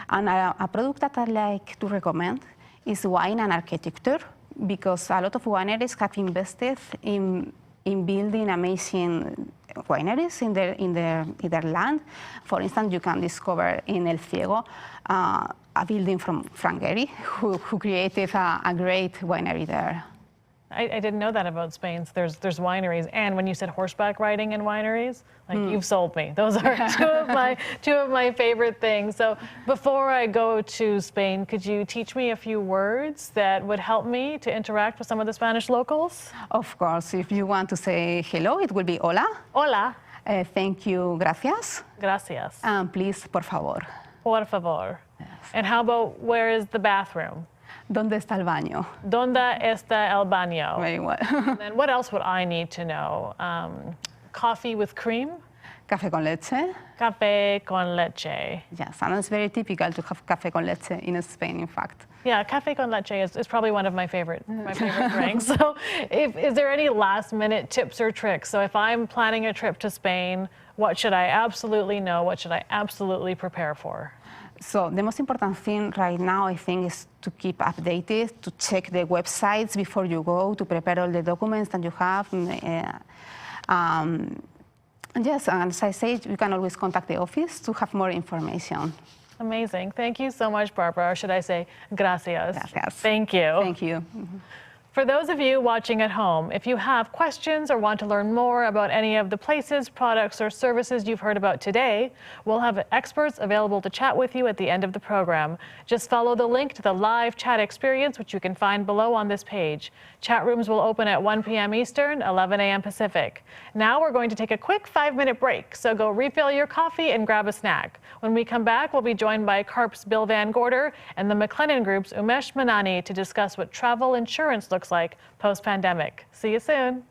And a product that I like to recommend is wine and architecture, because a lot of wineries have invested in building amazing wineries in their land. For instance, you can discover in El Ciego a building from Frank Gehry, who created a great winery there. I didn't know that about Spain. There's wineries, and when you said horseback riding in wineries, like you've sold me. Those are two of my favorite things. So before I go to Spain, could you teach me a few words that would help me to interact with some of the Spanish locals? Of course, if you want to say hello, it will be hola. Hola. Thank you, gracias. Gracias. And please, por favor. Por favor. Yes. And how about where is the bathroom? ¿Dónde está el baño? ¿Dónde está el baño? Very well. And then what else would I need to know? Coffee with cream? Café con leche. Café con leche. Yes, and it's very typical to have café con leche in Spain, in fact. Yeah, café con leche is probably one of my favorite drinks. So is there any last minute tips or tricks? So if I'm planning a trip to Spain, what should I absolutely know? What should I absolutely prepare for? So the most important thing right now, I think, is to keep updated, to check the websites before you go, to prepare all the documents that you have. Yes, and as I said, you can always contact the office to have more information. Amazing. Thank you so much, Barbara. Or should I say gracias? Gracias. Thank you. Thank you. For those of you watching at home, if you have questions or want to learn more about any of the places, products, or services you've heard about today, we'll have experts available to chat with you at the end of the program. Just follow the link to the live chat experience, which you can find below on this page. Chat rooms will open at 1 p.m. Eastern, 11 a.m. Pacific. Now we're going to take a quick 5-minute break, so go refill your coffee and grab a snack. When we come back, we'll be joined by CARP's Bill Van Gorder and the McLennan Group's Umesh Manani to discuss what travel insurance looks like post-pandemic. See you soon.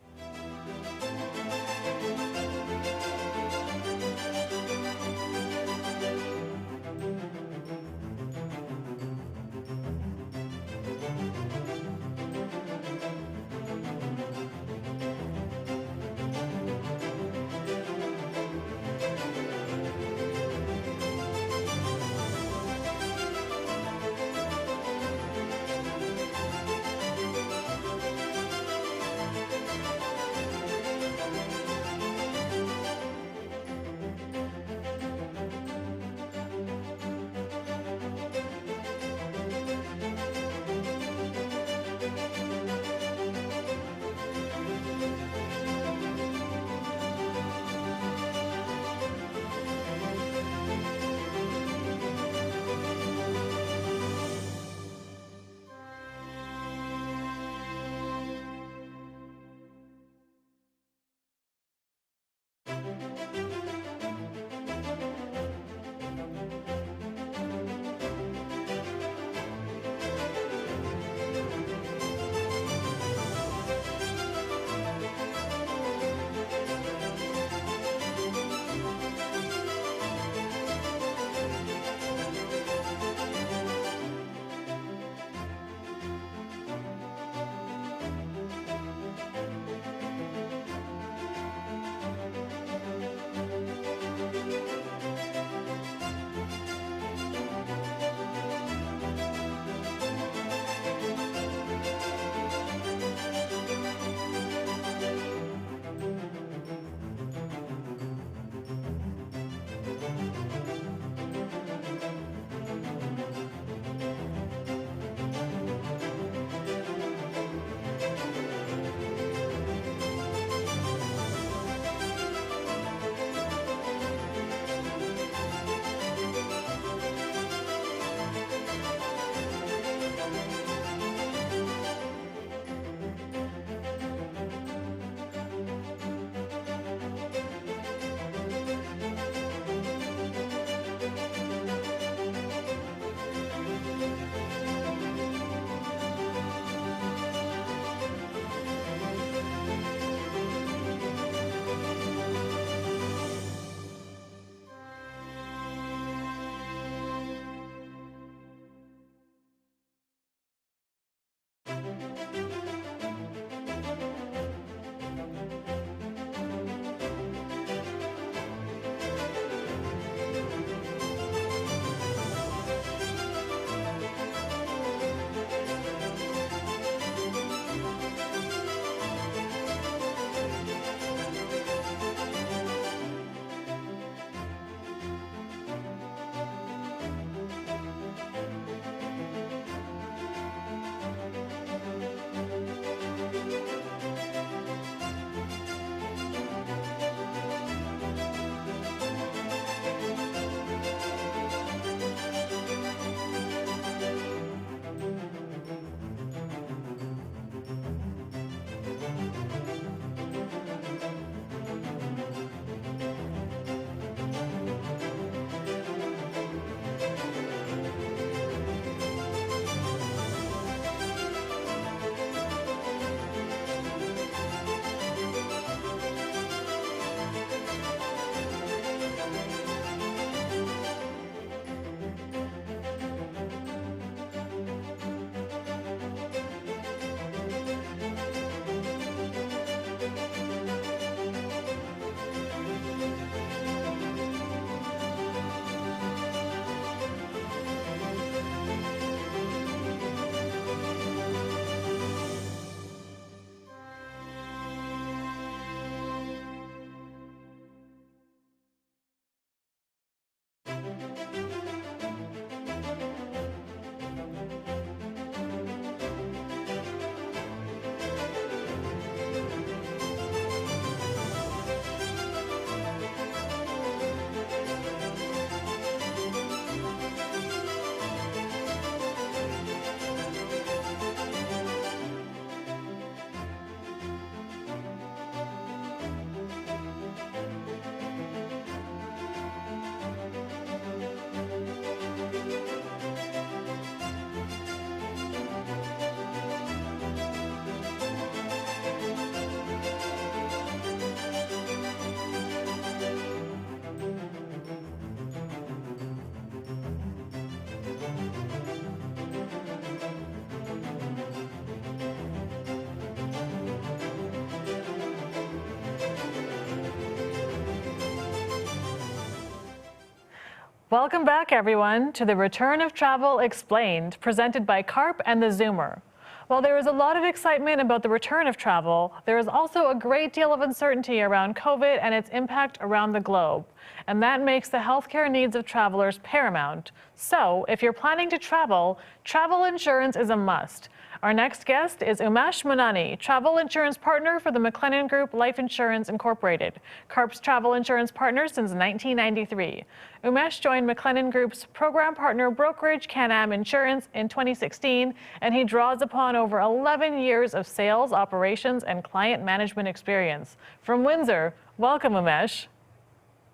Welcome back, everyone, to the Return of Travel Explained, presented by CARP and the Zoomer. While there is a lot of excitement about the return of travel, there is also a great deal of uncertainty around COVID and its impact around the globe. And that makes the healthcare needs of travelers paramount. So, if you're planning to travel, travel insurance is a must. Our next guest is Umesh Munani, travel insurance partner for the McLennan Group Life Insurance Incorporated, CARP's travel insurance partner since 1993. Umesh joined McLennan Group's program partner brokerage Can-Am Insurance in 2016, and he draws upon over 11 years of sales, operations, and client management experience. From Windsor, welcome, Umesh.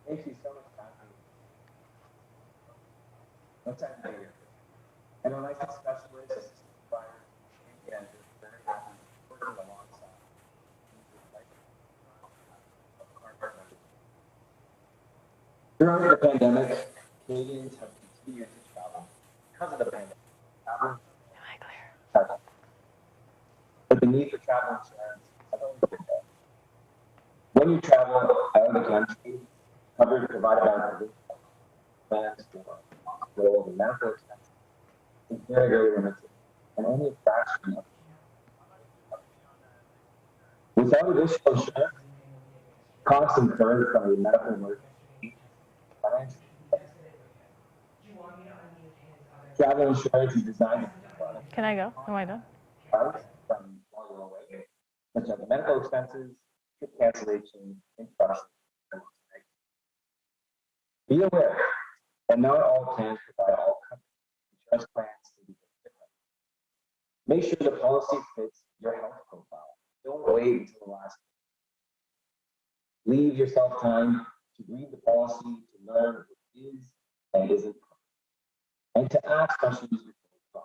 Thank you so much, Kathy. What's that here? And I'd like to specialist and very happy working alongside During the pandemic, Canadians have continued to travel because of the pandemic. But the need for travel insurance has always been there. When you travel out of the country, coverage provided by provincial plans for hospital and medical expenses is very, very limited, and only a fraction of without additional insurance, costs incurred from a medical emergency, financial travel insurance is designed to Can I go? Am I done? from while you're away, such as medical expenses, trip cancellation, interruption. Be aware that not all plans provide all coverage. Insurance plans can be different. Make sure the policy fits your health profile. Don't wait until the last. Leave yourself time to read the policy, to learn what is and isn't covered, and to ask questions before you buy.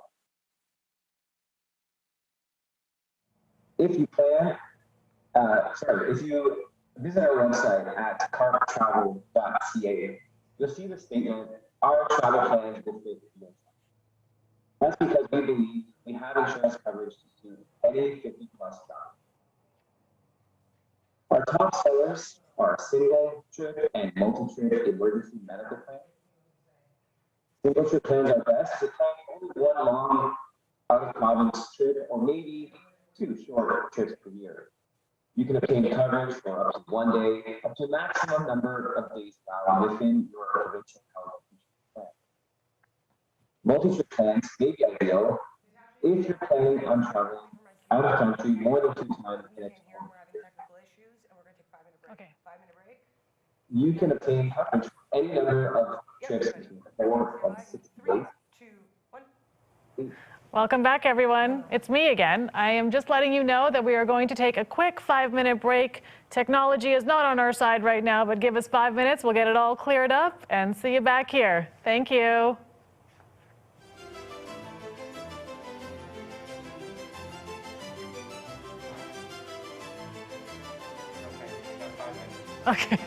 If you visit our website at carptravel.ca, you'll see the statement, our travel plans will fit your travel. That's because we believe we have insurance coverage to suit any 50 plus travel. Our top sellers are single trip and multi-trip emergency medical plans. Single trip plans are best to plan only one long out-of-province trip or maybe 2 short trips per year. You can obtain coverage for up to 1 day, up to a maximum number of days travel within your provincial health insurance plan. Multi-trip plans may be ideal if you're planning on traveling out of country more than 2 times in a 12 month period. Okay. You can obtain coverage for any number of trips between 4 and 6 days. Welcome back, everyone. It's me again. I am just letting you know that we are going to take a quick 5-minute break. Technology is not on our side right now, but give us 5 minutes. We'll get it all cleared up and see you back here. Thank you. Okay.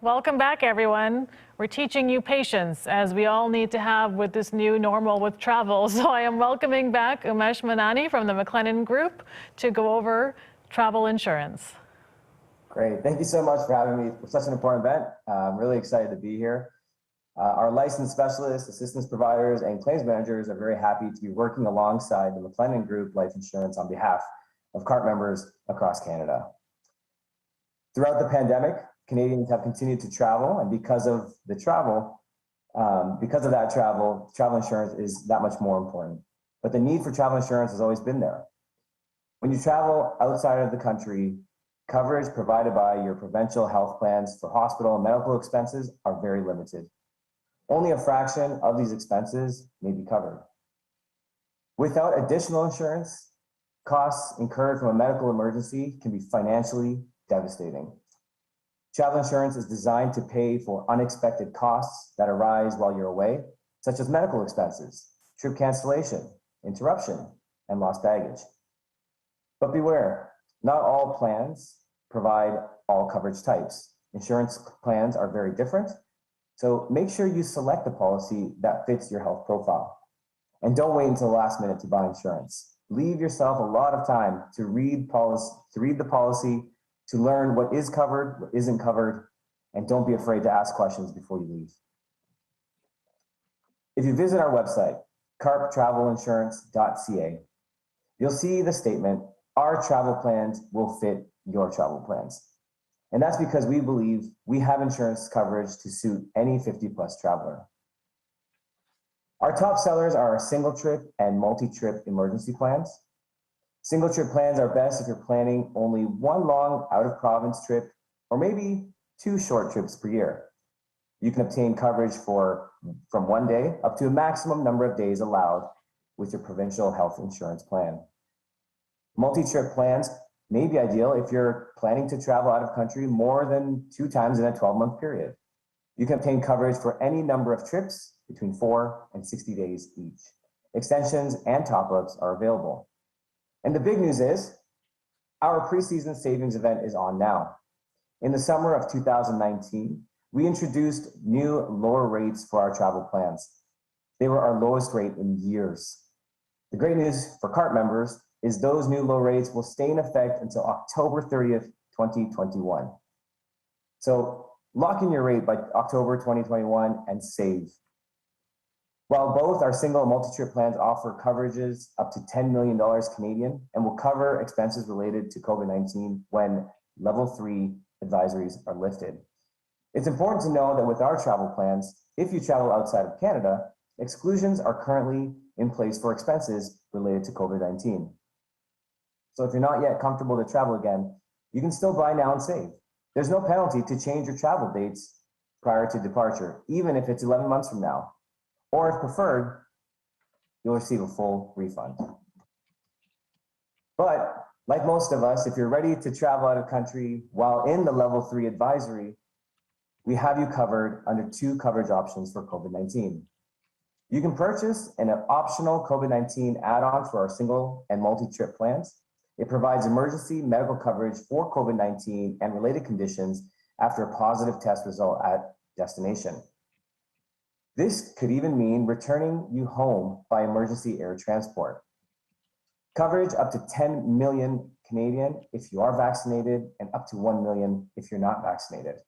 Welcome back, everyone. We're teaching you patience, as we all need to have with this new normal with travel. So I am welcoming back Umesh Manani from the McLennan Group to go over travel insurance. Great. Thank you so much for having me for such an important event. I'm really excited to be here. Our licensed specialists, assistance providers, and claims managers are very happy to be working alongside the McLennan Group Life Insurance on behalf of CART members across Canada. Throughout the pandemic, Canadians have continued to travel, and because of that travel, travel insurance is that much more important. But the need for travel insurance has always been there. When you travel outside of the country, coverage provided by your provincial health plans for hospital and medical expenses are very limited. Only a fraction of these expenses may be covered. Without additional insurance, costs incurred from a medical emergency can be financially devastating. Travel insurance is designed to pay for unexpected costs that arise while you're away, such as medical expenses, trip cancellation, interruption, and lost baggage. But beware, not all plans provide all coverage types. Insurance plans are very different, so make sure you select a policy that fits your health profile. And don't wait until the last minute to buy insurance. Leave yourself a lot of time to read the policy, to learn what is covered, what isn't covered, and don't be afraid to ask questions before you leave. If you visit our website, carptravelinsurance.ca, you'll see the statement, our travel plans will fit your travel plans. And that's because we believe we have insurance coverage to suit any 50-plus traveler. Our top sellers are our single trip and multi-trip emergency plans. Single trip plans are best if you're planning only one long out-of-province trip or maybe 2 short trips per year. You can obtain coverage from 1 day up to a maximum number of days allowed with your provincial health insurance plan. Multi-trip plans may be ideal if you're planning to travel out of country more than 2 times in a 12-month period. You can obtain coverage for any number of trips between 4 and 60 days each. Extensions and top-ups are available. And the big news is our preseason savings event is on now. In the summer of 2019, we introduced new lower rates for our travel plans. They were our lowest rate in years. The great news for CART members is those new low rates will stay in effect until October 30th, 2021. So lock in your rate by October 2021 and save. While both our single and multi-trip plans offer coverages up to $10 million Canadian and will cover expenses related to COVID-19 when level 3 advisories are lifted. It's important to know that with our travel plans, if you travel outside of Canada, exclusions are currently in place for expenses related to COVID-19. So if you're not yet comfortable to travel again, you can still buy now and save. There's no penalty to change your travel dates prior to departure, even if it's 11 months from now. Or if preferred, you'll receive a full refund. But like most of us, if you're ready to travel out of country while in the level 3 advisory, we have you covered under 2 coverage options for COVID-19. You can purchase an optional COVID-19 add-on for our single and multi-trip plans. It provides emergency medical coverage for COVID-19 and related conditions after a positive test result at destination. This could even mean returning you home by emergency air transport. Coverage up to 10 million Canadian if you are vaccinated and up to 1 million if you're not vaccinated.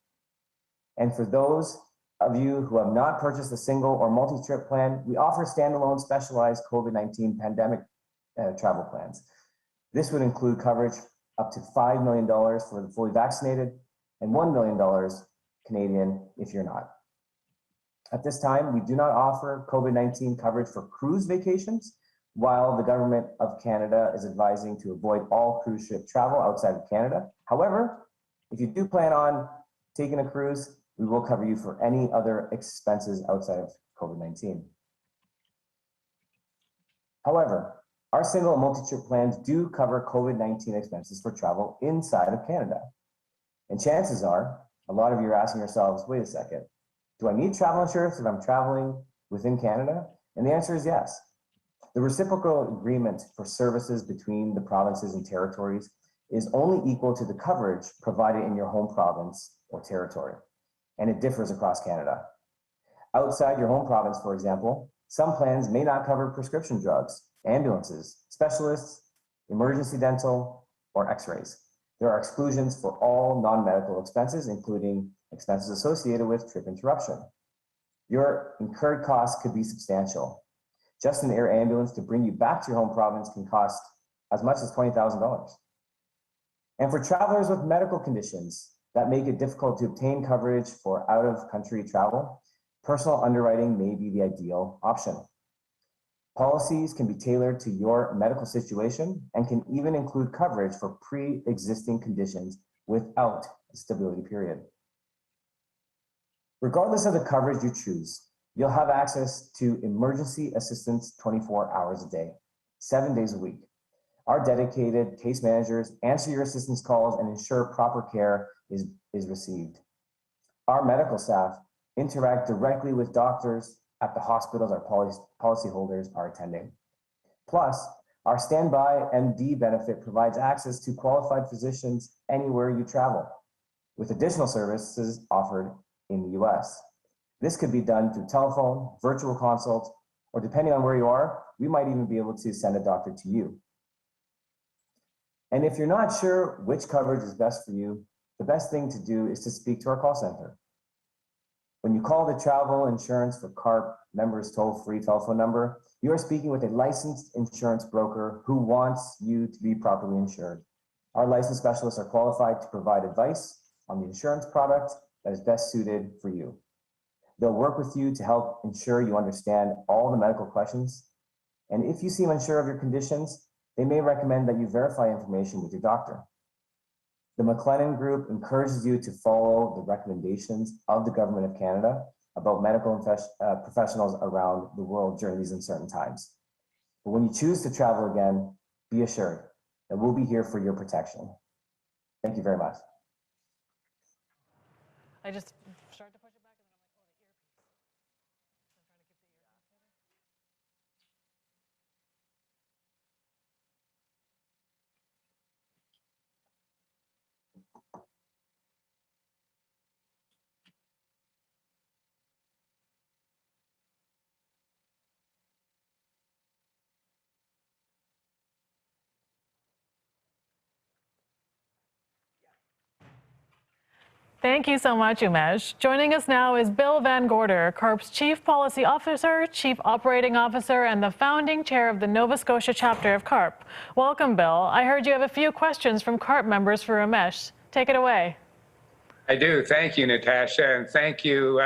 And for those of you who have not purchased a single or multi-trip plan, we offer standalone specialized COVID-19 pandemic travel plans. This would include coverage up to $5 million for the fully vaccinated and $1 million Canadian if you're not. At this time, we do not offer COVID-19 coverage for cruise vacations, while the Government of Canada is advising to avoid all cruise ship travel outside of Canada. However, if you do plan on taking a cruise, we will cover you for any other expenses outside of COVID-19. However, our single and multi-trip plans do cover COVID-19 expenses for travel inside of Canada. And chances are, a lot of you are asking yourselves, wait a second, do I need travel insurance if I'm traveling within Canada? And the answer is yes. The reciprocal agreement for services between the provinces and territories is only equal to the coverage provided in your home province or territory. and it differs across Canada. Outside your home province, for example, some plans may not cover prescription drugs, ambulances, specialists, emergency dental, or x-rays. There are exclusions for all non-medical expenses, including expenses associated with trip interruption. Your incurred costs could be substantial. Just an air ambulance to bring you back to your home province can cost as much as $20,000. And for travelers with medical conditions that make it difficult to obtain coverage for out-of-country travel, personal underwriting may be the ideal option. Policies can be tailored to your medical situation and can even include coverage for pre-existing conditions without a stability period. Regardless of the coverage you choose, you'll have access to emergency assistance 24 hours a day, 7 days a week. Our dedicated case managers answer your assistance calls and ensure proper care is received. Our medical staff interact directly with doctors at the hospitals our policyholders are attending. Plus, our standby MD benefit provides access to qualified physicians anywhere you travel, with additional services offered in the US. This could be done through telephone, virtual consult, or depending on where you are, we might even be able to send a doctor to you. And if you're not sure which coverage is best for you, the best thing to do is to speak to our call center. When you call the Travel Insurance for CARP members toll-free telephone number, you are speaking with a licensed insurance broker who wants you to be properly insured. Our licensed specialists are qualified to provide advice on the insurance product that is best suited for you. They'll work with you to help ensure you understand all the medical questions. And if you seem unsure of your conditions, they may recommend that you verify information with your doctor. The McLennan Group encourages you to follow the recommendations of the Government of Canada about medical professionals around the world during these uncertain times. But when you choose to travel again, be assured that we'll be here for your protection. Thank you very much. I just started to push it back and then I'm like, oh, the earpiece. I'm trying to keep the earpiece. Thank you so much, Umesh. Joining us now is Bill Van Gorder, CARP's Chief Policy Officer, Chief Operating Officer, and the founding chair of the Nova Scotia chapter of CARP. Welcome, Bill. I heard you have a few questions from CARP members for Umesh. Take it away. I do. Thank you, Natasha, and thank you,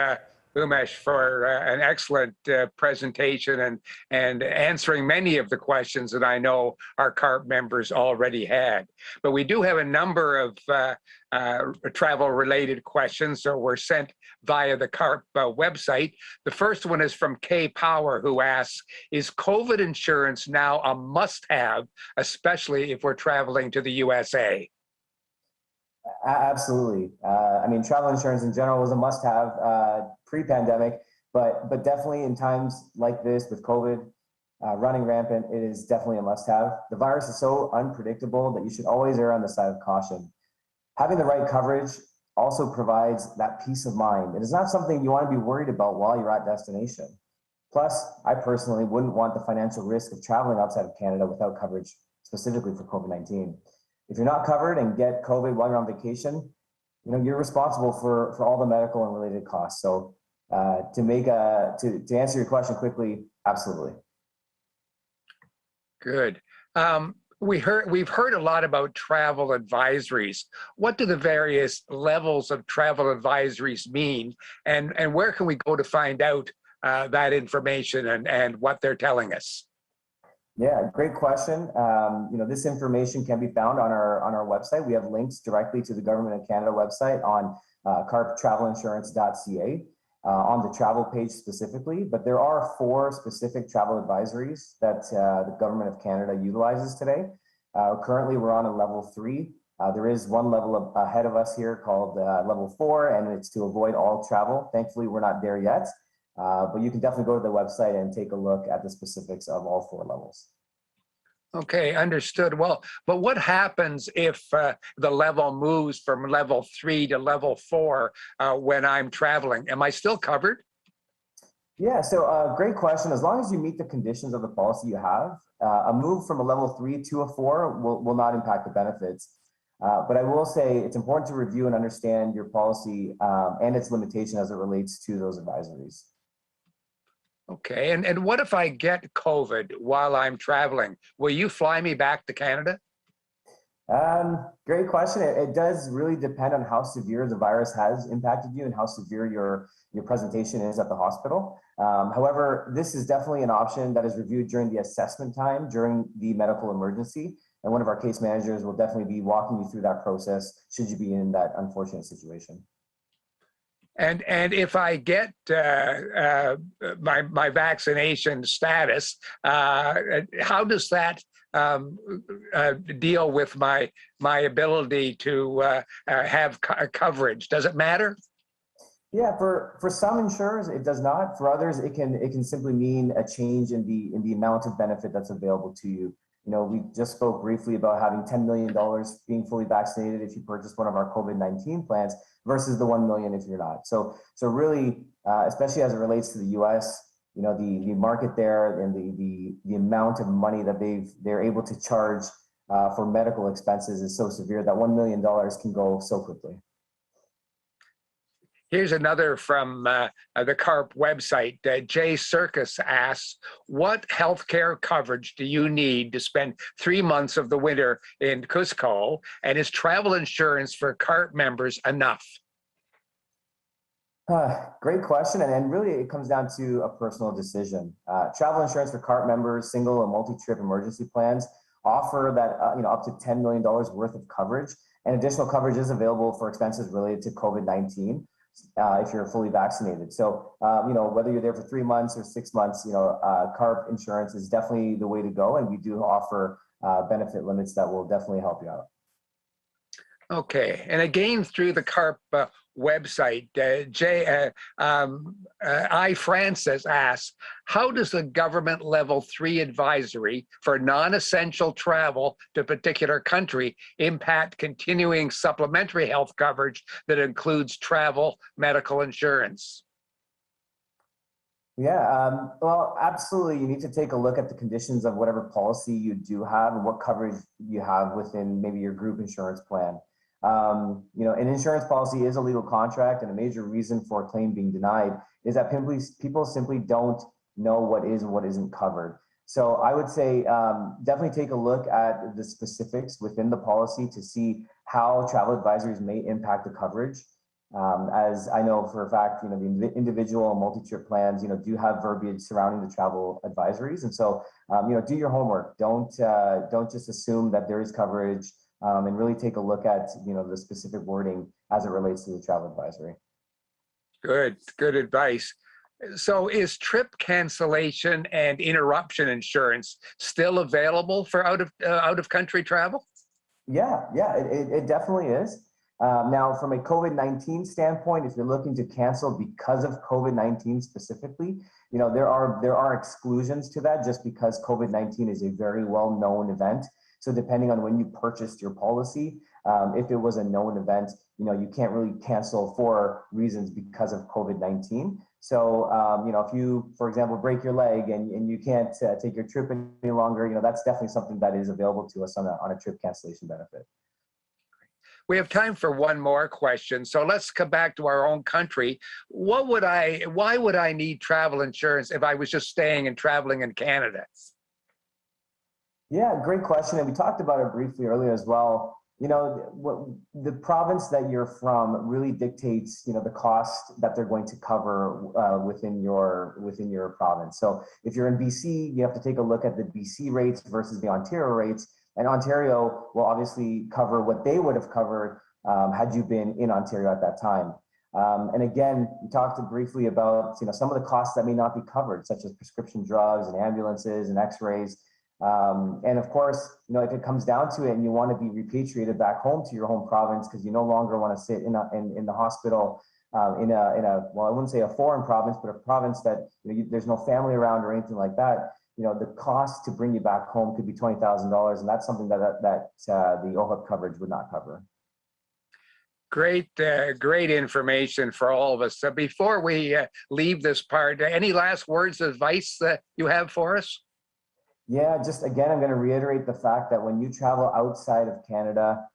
Umesh, for an excellent presentation and answering many of the questions that I know our CARP members already had. But we do have a number of travel-related questions that were sent via the CARP website. The first one is from Kay Power, who asks, is COVID insurance now a must-have, especially if we're traveling to the USA? Absolutely. I mean, travel insurance in general was a must-have pre-pandemic, but definitely in times like this with COVID running rampant, it is definitely a must-have. The virus is so unpredictable that you should always err on the side of caution. Having the right coverage also provides that peace of mind. It is not something you want to be worried about while you're at destination. Plus, I personally wouldn't want the financial risk of traveling outside of Canada without coverage specifically for COVID-19. If you're not covered and get COVID while you're on vacation, you're responsible for all the medical and related costs. So to answer your question quickly, absolutely. Good. We've heard a lot about travel advisories. What do the various levels of travel advisories mean, and where can we go to find out that information and what they're telling us? Yeah, great question. This information can be found on our website. We have links directly to the Government of Canada website on carptravelinsurance.ca on the travel page specifically. But there are 4 specific travel advisories that the Government of Canada utilizes today. Currently, we're on a level 3. There is one level ahead of us here called level 4, and it's to avoid all travel. Thankfully, we're not there yet. But you can definitely go to the website and take a look at the specifics of all 4 levels. Okay, understood. Well, but what happens if the level moves from level 3 to level 4 when I'm traveling? Am I still covered? Yeah, so great question. As long as you meet the conditions of the policy you have, a move from a level 3 to a 4 will not impact the benefits. But I will say it's important to review and understand your policy and its limitation as it relates to those advisories. Okay, and what if I get COVID while I'm traveling? Will you fly me back to Canada? Great question. It does really depend on how severe the virus has impacted you and how severe your presentation is at the hospital. However, this is definitely an option that is reviewed during the assessment time during the medical emergency. And one of our case managers will definitely be walking you through that process should you be in that unfortunate situation. And if I get my vaccination status, how does that deal with my ability to have coverage? Does it matter? Yeah, for some insurers it does not. For others, it can simply mean a change in the amount of benefit that's available to you. You know, we just spoke briefly about having $10 million being fully vaccinated if you purchase one of our COVID-19 plans versus the 1 million if you're not. So really, especially as it relates to the U.S., you know, the market there and the amount of money that they're able to charge for medical expenses is so severe that $1 million can go so quickly. Here's another from the CARP website. Jay Circus asks, what healthcare coverage do you need to spend 3 months of the winter in Cusco? And is travel insurance for CARP members enough? Great question. And really it comes down to a personal decision. Travel insurance for CARP members, single and multi-trip emergency plans offer that up to $10 million worth of coverage. And additional coverage is available for expenses related to COVID-19. If you're fully vaccinated. So, whether you're there for 3 months or 6 months, CARP insurance is definitely the way to go. And we do offer benefit limits that will definitely help you out. Okay, and again through the CARP website, I. Francis asks, how does the government level 3 advisory for non-essential travel to a particular country impact continuing supplementary health coverage that includes travel medical insurance? Yeah, well, absolutely. You need to take a look at the conditions of whatever policy you do have and what coverage you have within maybe your group insurance plan. An insurance policy is a legal contract, and a major reason for a claim being denied is that people simply don't know what is and what isn't covered. So I would say definitely take a look at the specifics within the policy to see how travel advisories may impact the coverage. As I know for a fact, the individual and multi-trip plans, do have verbiage surrounding the travel advisories. And so, do your homework. Don't just assume that there is coverage. And really take a look at the specific wording as it relates to the travel advisory. Good advice. So is trip cancellation and interruption insurance still available for out of country travel? Yeah, it definitely is. Now, from a COVID-19 standpoint, if you're looking to cancel because of COVID-19 specifically, there are exclusions to that just because COVID-19 is a very well-known event. So depending on when you purchased your policy, if it was a known event, you can't really cancel for reasons because of COVID-19. So, if you, for example, break your leg and you can't take your trip any longer, that's definitely something that is available to us on a trip cancellation benefit. We have time for one more question. So let's come back to our own country. Why would I need travel insurance if I was just staying and traveling in Canada? Yeah, great question. And we talked about it briefly earlier as well. The province that you're from really dictates, the cost that they're going to cover within your province. So if you're in BC, you have to take a look at the BC rates versus the Ontario rates. And Ontario will obviously cover what they would have covered had you been in Ontario at that time. And again, we talked briefly about, some of the costs that may not be covered, such as prescription drugs and ambulances and x-rays. And of course, if it comes down to it and you want to be repatriated back home to your home province because you no longer want to sit in the hospital in a well, I wouldn't say a foreign province, but a province that there's no family around or anything like that. the cost to bring you back home could be $20,000, and that's something that the OHIP coverage would not cover. Great, great information for all of us. So before we leave this part, any last words of advice that you have for us? Yeah, just again, I'm going to reiterate the fact that when you travel outside of Canada,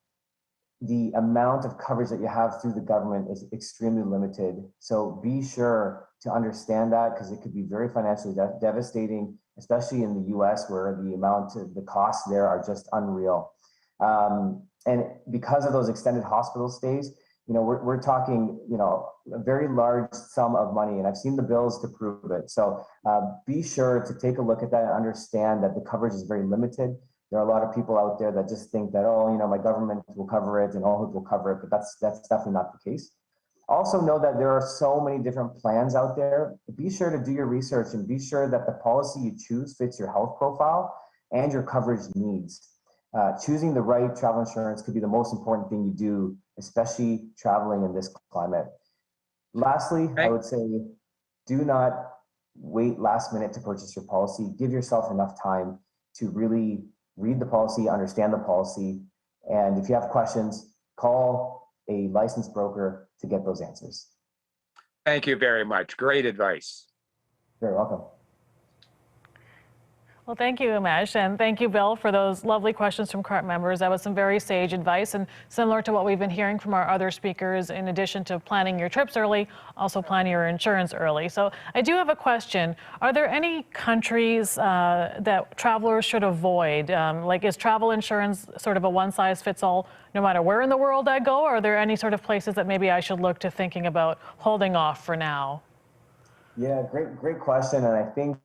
the amount of coverage that you have through the government is extremely limited. So be sure to understand that, because it could be very financially devastating, especially in the US, where the costs there are just unreal. And because of those extended hospital stays, we're talking, a very large sum of money, and I've seen the bills to prove it. So be sure to take a look at that and understand that the coverage is very limited. There are a lot of people out there that just think that, my government will cover it and OHIP will cover it, but that's definitely not the case. Also know that there are so many different plans out there. Be sure to do your research and be sure that the policy you choose fits your health profile and your coverage needs. Choosing the right travel insurance could be the most important thing you do, especially traveling in this climate. Lastly, I would say, do not wait last minute to purchase your policy. Give yourself enough time to really read the policy, understand the policy, and if you have questions, call a licensed broker to get those answers. Thank you very much. Great advice. You're welcome. Well, thank you, Umesh, and thank you, Bill, for those lovely questions from CART members. That was some very sage advice, and similar to what we've been hearing from our other speakers, in addition to planning your trips early, also plan your insurance early. So I do have a question. Are there any countries that travelers should avoid? Like, is travel insurance sort of a one-size-fits-all no matter where in the world I go? Or are there any sort of places that maybe I should look to thinking about holding off for now? Yeah, great question. And I think,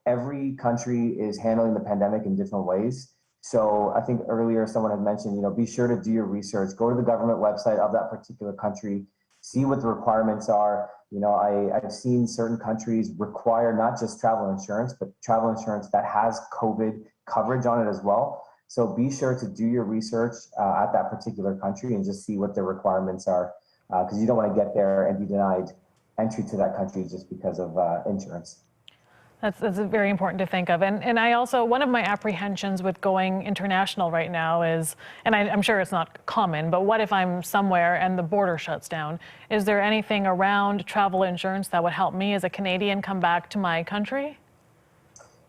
every country is handling the pandemic in different ways. So I think earlier someone had mentioned, be sure to do your research, go to the government website of that particular country, see what the requirements are. I've seen certain countries require not just travel insurance, but travel insurance that has COVID coverage on it as well. So be sure to do your research at that particular country and just see what the requirements are, because you don't want to get there and be denied entry to that country just because of insurance. That's very important to think of. And I also, one of my apprehensions with going international right now is, and I'm sure it's not common, but what if I'm somewhere and the border shuts down? Is there anything around travel insurance that would help me as a Canadian come back to my country?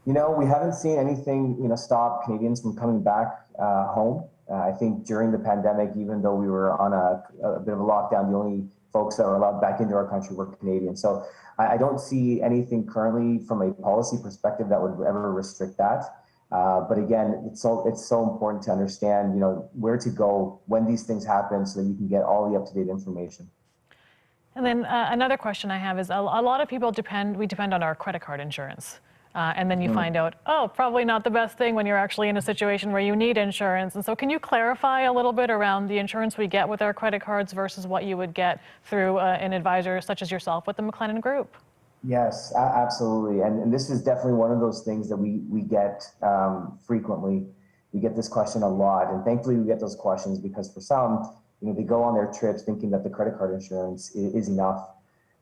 We haven't seen anything, stop Canadians from coming back home. I think during the pandemic, even though we were on a bit of a lockdown, the only folks that were allowed back into our country were Canadians. So I don't see anything currently from a policy perspective that would ever restrict that. But again, it's so important to understand, where to go when these things happen so that you can get all the up-to-date information. And then another question I have is a lot of people depend on our credit card insurance. And then you find out, probably not the best thing when you're actually in a situation where you need insurance. And so can you clarify a little bit around the insurance we get with our credit cards versus what you would get through an advisor such as yourself with the McLennan Group? Yes, absolutely. And this is definitely one of those things that we get frequently. We get this question a lot. And thankfully we get those questions because for some, they go on their trips thinking that the credit card insurance is enough.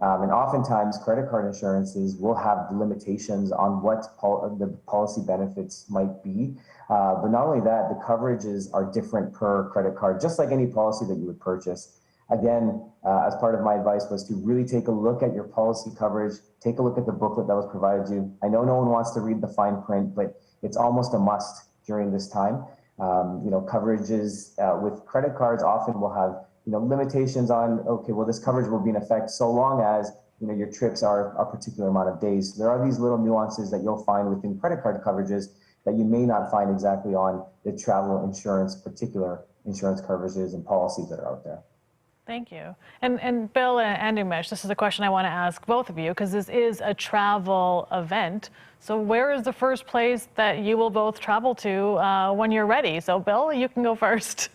And oftentimes, credit card insurances will have limitations on what the policy benefits might be. But not only that, the coverages are different per credit card, just like any policy that you would purchase. Again, as part of my advice was to really take a look at your policy coverage, take a look at the booklet that was provided to you. I know no one wants to read the fine print, but it's almost a must during this time. Coverages with credit cards often will have limitations on, this coverage will be in effect so long as, your trips are a particular amount of days. So there are these little nuances that you'll find within credit card coverages that you may not find exactly on the travel insurance, particular insurance coverages and policies that are out there. Thank you. And Bill and Umesh, this is a question I want to ask both of you because this is a travel event. So where is the first place that you will both travel to when you're ready? So Bill, you can go first.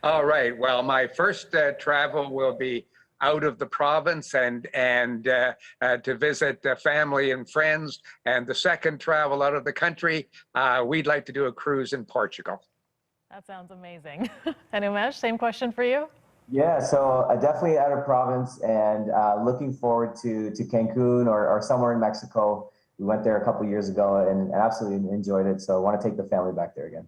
All right. Well, my first travel will be out of the province and to visit family and friends. And the second travel out of the country, we'd like to do a cruise in Portugal. That sounds amazing. And Umesh, same question for you? Yeah, so definitely out of province and looking forward to Cancun or somewhere in Mexico. We went there a couple years ago and absolutely enjoyed it. So I want to take the family back there again.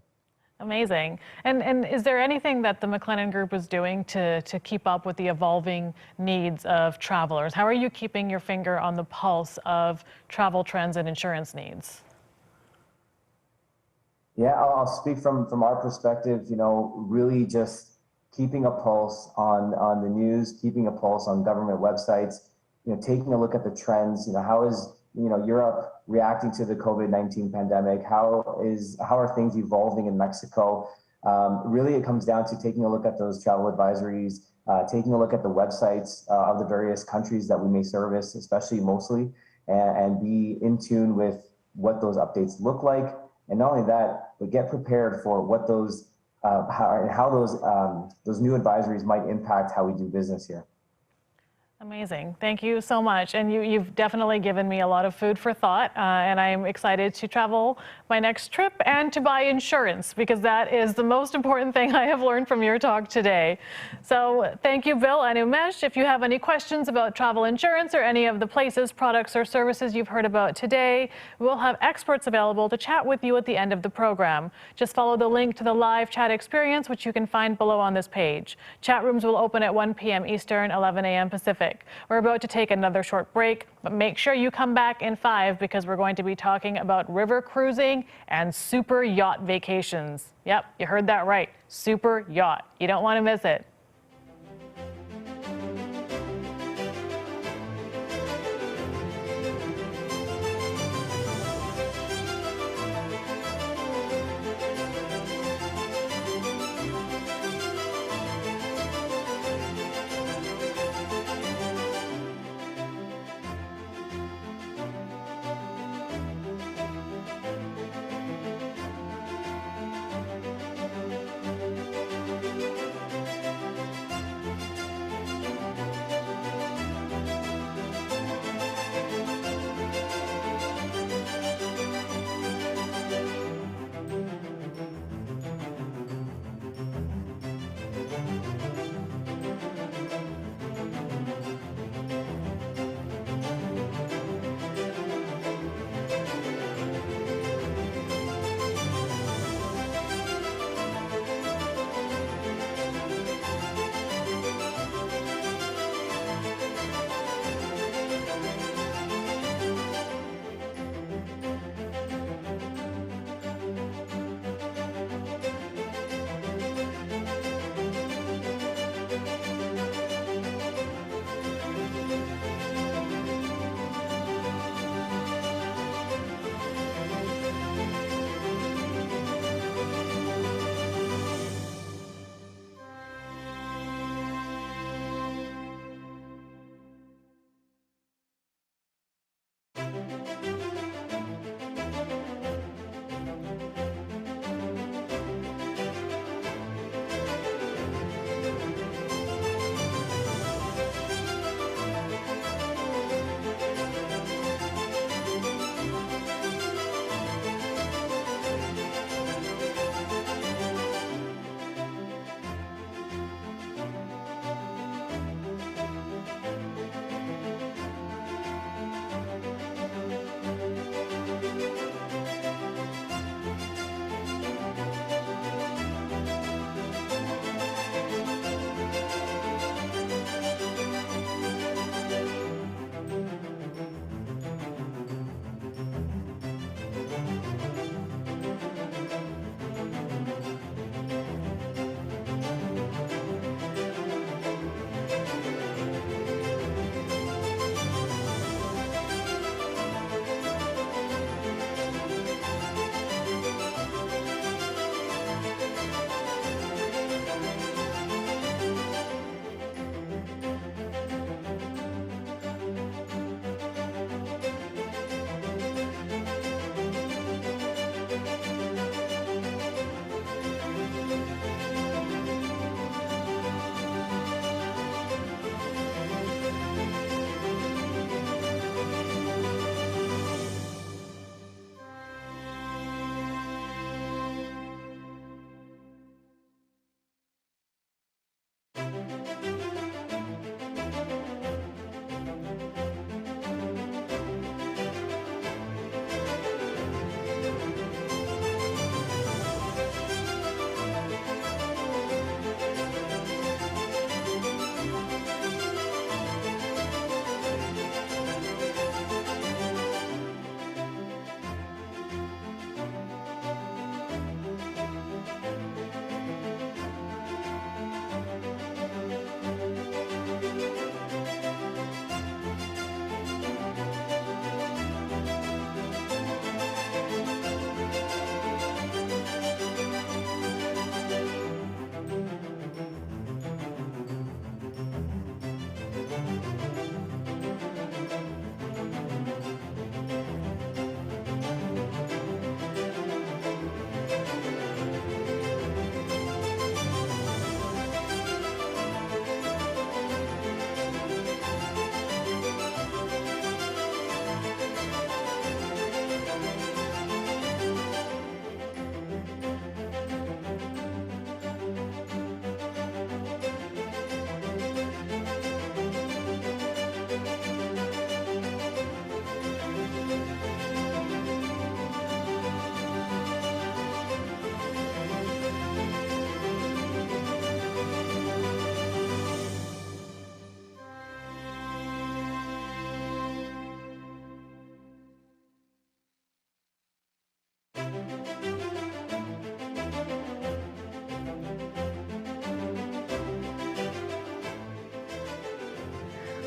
Amazing. And is there anything that the McLennan Group is doing to keep up with the evolving needs of travelers? How are you keeping your finger on the pulse of travel trends and insurance needs? Yeah, I'll speak from our perspective, really just keeping a pulse on the news, keeping a pulse on government websites, taking a look at the trends, how is, Europe reacting to the COVID-19 pandemic? How are things evolving in Mexico? Really, it comes down to taking a look at those travel advisories, taking a look at the websites of the various countries that we may service, especially mostly, and be in tune with what those updates look like. And not only that, but get prepared for what those how those new advisories might impact how we do business here. Amazing. Thank you so much. And you've definitely given me a lot of food for thought. And I'm excited to travel my next trip and to buy insurance, because that is the most important thing I have learned from your talk today. So thank you, Bill and Umesh. If you have any questions about travel insurance or any of the places, products, or services you've heard about today, we'll have experts available to chat with you at the end of the program. Just follow the link to the live chat experience, which you can find below on this page. Chat rooms will open at 1 p.m. Eastern, 11 a.m. Pacific. We're about to take another short break, but make sure you come back in 5, because we're going to be talking about river cruising and super yacht vacations. Yep, you heard that right. Super yacht. You don't want to miss it.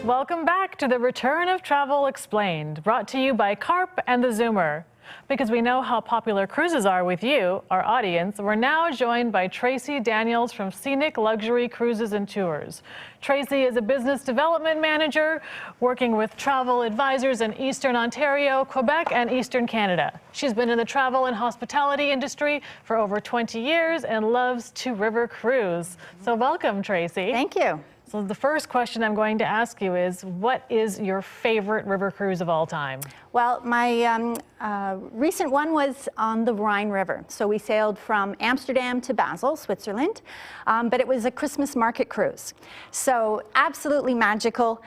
Welcome back to the Return of Travel Explained, brought to you by Carp and the Zoomer. Because we know how popular cruises are with you, our audience, we're now joined by Tracy Daniels from Scenic Luxury Cruises and Tours. Tracy is a business development manager working with travel advisors in Eastern Ontario, Quebec, and Eastern Canada. She's been in the travel and hospitality industry for over 20 years and loves to river cruise. So welcome, Tracy. Thank you. So the first question I'm going to ask you is, what is your favorite river cruise of all time? Well, my recent one was on the Rhine River. So we sailed from Amsterdam to Basel, Switzerland, but it was a Christmas market cruise. So absolutely magical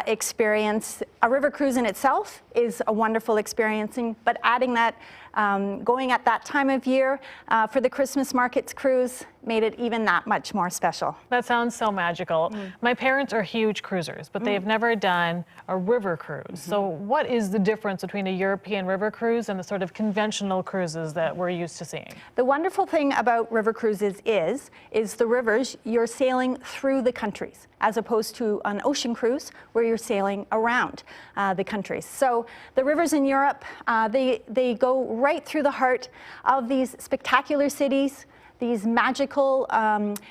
experience. A river cruise in itself is a wonderful experiencing, but adding that, going at that time of year for the Christmas markets cruise made it even that much more special. That sounds so magical. My parents are huge cruisers, but they've never done a river cruise. So what is the difference between a European river cruise and the sort of conventional cruises that we're used to seeing? The wonderful thing about river cruises is the rivers, you're sailing through the countries, as opposed to an ocean cruise where you're sailing around the countries. So the rivers in Europe, they go right through the heart of these spectacular cities, these magical,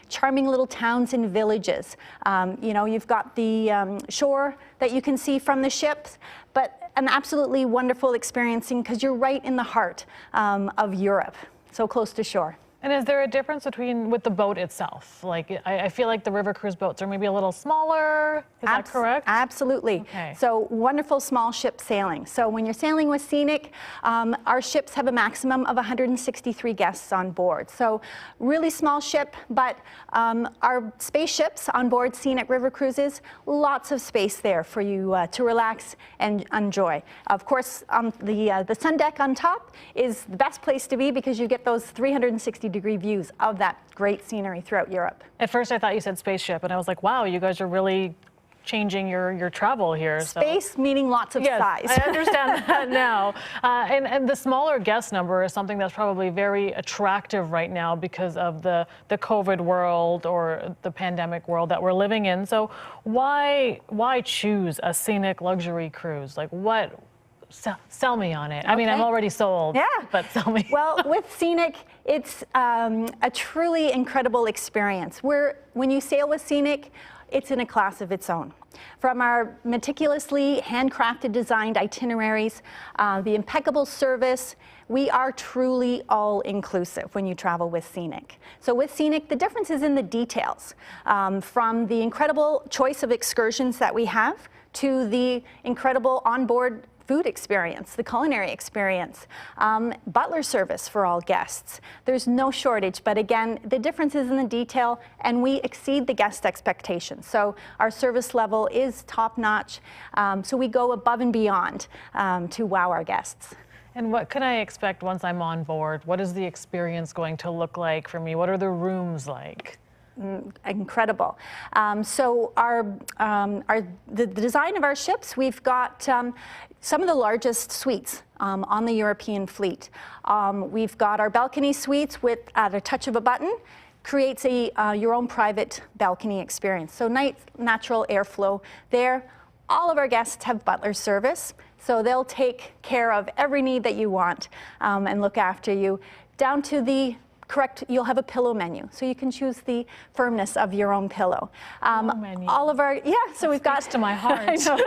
charming little towns and villages. You know, you've got the shore that you can see from the ships, but an absolutely wonderful experiencing because you're right in the heart of Europe, so close to shore. And is there a difference with the boat itself? Like, I feel like the river cruise boats are maybe a little smaller. Is that correct? Absolutely. Okay. So wonderful small ship sailing. So when you're sailing with Scenic, our ships have a maximum of 163 guests on board. So really small ship, but our spaceships on board Scenic River Cruises, lots of space there for you to relax and enjoy. Of course, the sun deck on top is the best place to be because you get those 360-degree views of that great scenery throughout Europe. At first I thought you said spaceship, and I was like, wow, you guys are really changing your travel here. Space meaning lots of size. I understand that now. And the smaller guest number is something that's probably very attractive right now because of the COVID world or the pandemic world that we're living in. So why choose a Scenic luxury cruise? Like what? Sell me on it. I mean, I'm already sold, but sell me. Well, with Scenic, it's a truly incredible experience. When you sail with Scenic, it's in a class of its own. From our meticulously handcrafted designed itineraries, the impeccable service, we are truly all-inclusive when you travel with Scenic. So with Scenic, the difference is in the details. From the incredible choice of excursions that we have to the incredible onboard food experience, the culinary experience, butler service for all guests. There's no shortage, but again, the difference is in the detail, and we exceed the guest expectations. So our service level is top-notch, so we go above and beyond to wow our guests. And what can I expect once I'm on board? What is the experience going to look like for me? What are the rooms like? Incredible. So the design of our ships, we've got some of the largest suites on the European fleet. We've got our balcony suites at a touch of a button, creates your own private balcony experience. So nice natural airflow there. All of our guests have butler service, so they'll take care of every need that you want and look after you, down to the correct, you'll have a pillow menu, so you can choose the firmness of your own pillow. Menu. All of our, so we've got to my heart. I know.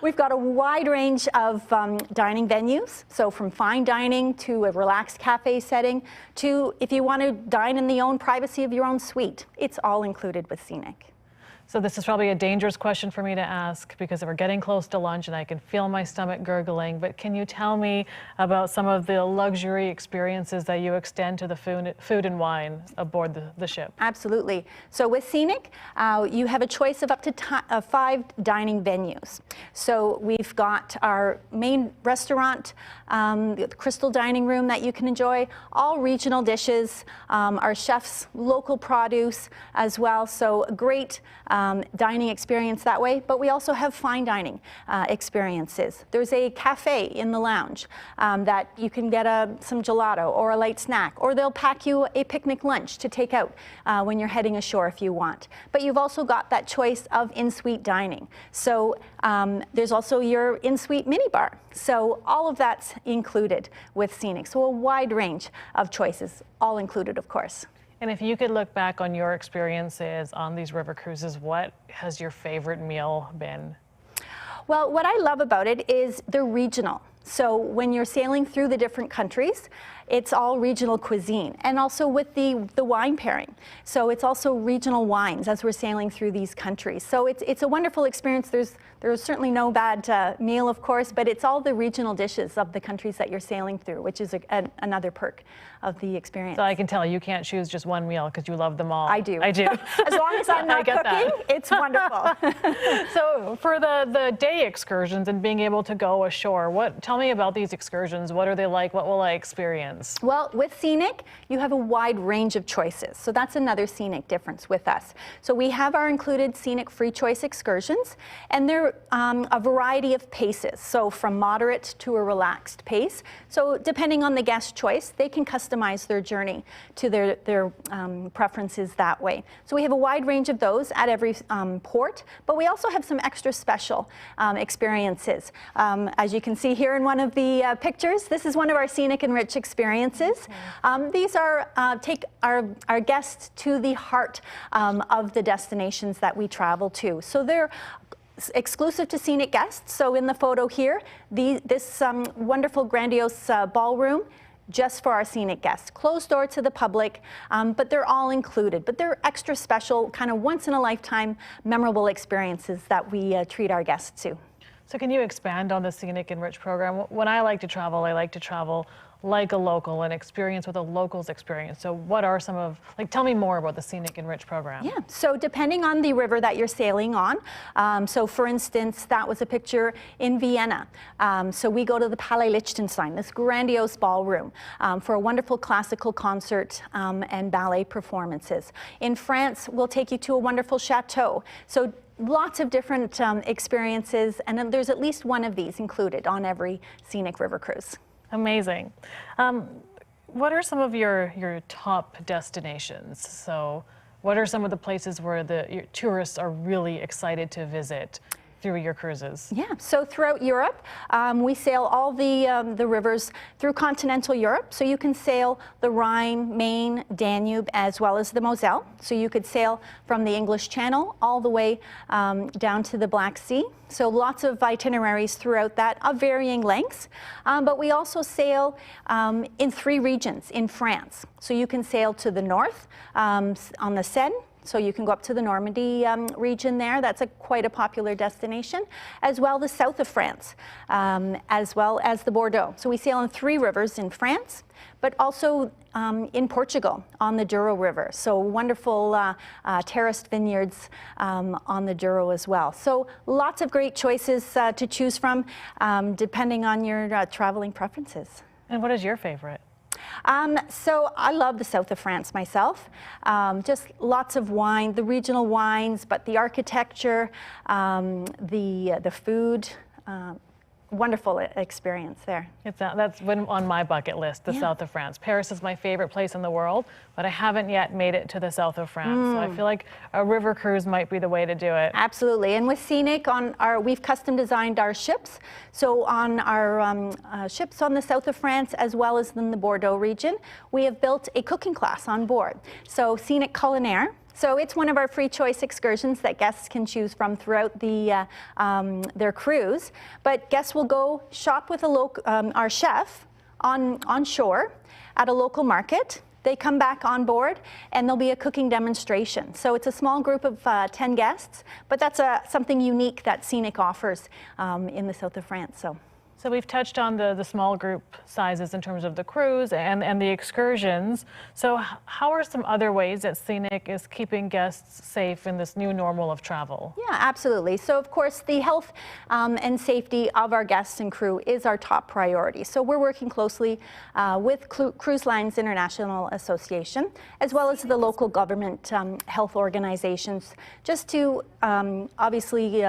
We've got a wide range of dining venues, so from fine dining to a relaxed cafe setting to if you want to dine in the own privacy of your own suite. It's all included with Scenic. So this is probably a dangerous question for me to ask because we're getting close to lunch and I can feel my stomach gurgling, but can you tell me about some of the luxury experiences that you extend to the food and wine aboard the ship? Absolutely. So with Scenic, you have a choice of up to 5 dining venues. So we've got our main restaurant, the crystal dining room that you can enjoy, all regional dishes, our chefs, local produce as well. So a great dining experience that way, but we also have fine dining experiences. There's a cafe in the lounge that you can get some gelato or a light snack, or they'll pack you a picnic lunch to take out when you're heading ashore if you want. But you've also got that choice of in-suite dining. So there's also your in-suite minibar. So all of that's included with Scenic. So a wide range of choices, all included, of course. And if you could look back on your experiences on these river cruises, what has your favorite meal been? Well, what I love about it is they're regional. So when you're sailing through the different countries, it's all regional cuisine, and also with the wine pairing. So it's also regional wines as we're sailing through these countries. So it's a wonderful experience. There's certainly no bad meal, of course, but it's all the regional dishes of the countries that you're sailing through, which is another perk of the experience. So I can tell you can't choose just one meal because you love them all. I do. I do. As long as I'm not cooking, it's wonderful. So for the day excursions and being able to go ashore, tell me about these excursions. What are they like? What will I experience? Well, with Scenic, you have a wide range of choices. So that's another Scenic difference with us. So we have our included Scenic free choice excursions, and they're a variety of paces. So from moderate to a relaxed pace. So depending on the guest choice, they can customize their journey to their preferences that way. So we have a wide range of those at every port, but we also have some extra special experiences. As you can see here in one of the pictures, this is one of our Scenic and Rich experiences. These are take our guests to the heart of the destinations that we travel to. So they're exclusive to Scenic guests. So in the photo here, this wonderful grandiose ballroom, just for our Scenic guests. Closed door to the public, but they're all included. But they're extra special, kind of once in a lifetime memorable experiences that we treat our guests to. So can you expand on the Scenic and Rich program? When I like to travel like a local and experience with a local's experience. So what are some of, tell me more about the Scenic and Rich program. Yeah, so depending on the river that you're sailing on, so for instance, that was a picture in Vienna. So we go to the Palais Liechtenstein, this grandiose ballroom, for a wonderful classical concert and ballet performances. In France, we'll take you to a wonderful chateau. So lots of different experiences, and then there's at least one of these included on every Scenic river cruise. Amazing. What are some of your top destinations? So what are some of the places where your tourists are really excited to visit through your cruises? Yeah, so throughout Europe, we sail all the rivers through continental Europe. So you can sail the Rhine, Main, Danube, as well as the Moselle. So you could sail from the English Channel all the way down to the Black Sea. So lots of itineraries throughout that of varying lengths. But we also sail in 3 regions in France. So you can sail to the north on the Seine. So you can go up to the Normandy region there. That's quite a popular destination, as well the south of France, as well as the Bordeaux. So we sail on 3 rivers in France, but also in Portugal on the Douro River. So wonderful terraced vineyards on the Douro as well. So lots of great choices to choose from, depending on your traveling preferences. And what is your favorite? So I love the south of France myself. Just lots of wine, the regional wines, but the architecture, the food, wonderful experience there. That's been on my bucket list, the south of France. Paris is my favorite place in the world, but I haven't yet made it to the south of France. So I feel like a river cruise might be the way to do it. Absolutely. And with Scenic, we've custom designed our ships. So on our ships on the south of France, as well as in the Bordeaux region, we have built a cooking class on board. So Scenic Culinaire. So it's one of our free choice excursions that guests can choose from throughout their cruise. But guests will go shop with our chef on shore at a local market. They come back on board and there'll be a cooking demonstration. So it's a small group of 10 guests, but that's something unique that Scenic offers in the south of France. So. So we've touched on the small group sizes in terms of the cruise and the excursions. So how are some other ways that Scenic is keeping guests safe in this new normal of travel? Yeah, absolutely. So of course the health and safety of our guests and crew is our top priority. So we're working closely with Cruise Lines International Association, as well as the local government health organizations, just to obviously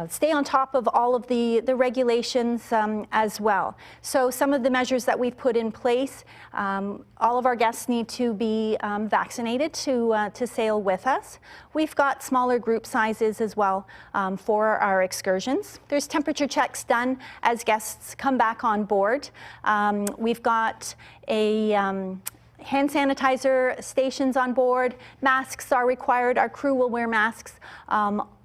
stay on top of all of the regulations as well. So some of the measures that we've put in place, all of our guests need to be vaccinated to sail with us. We've got smaller group sizes as well for our excursions. There's temperature checks done as guests come back on board. We've got a hand sanitizer stations on board. Masks are required. Our crew will wear masks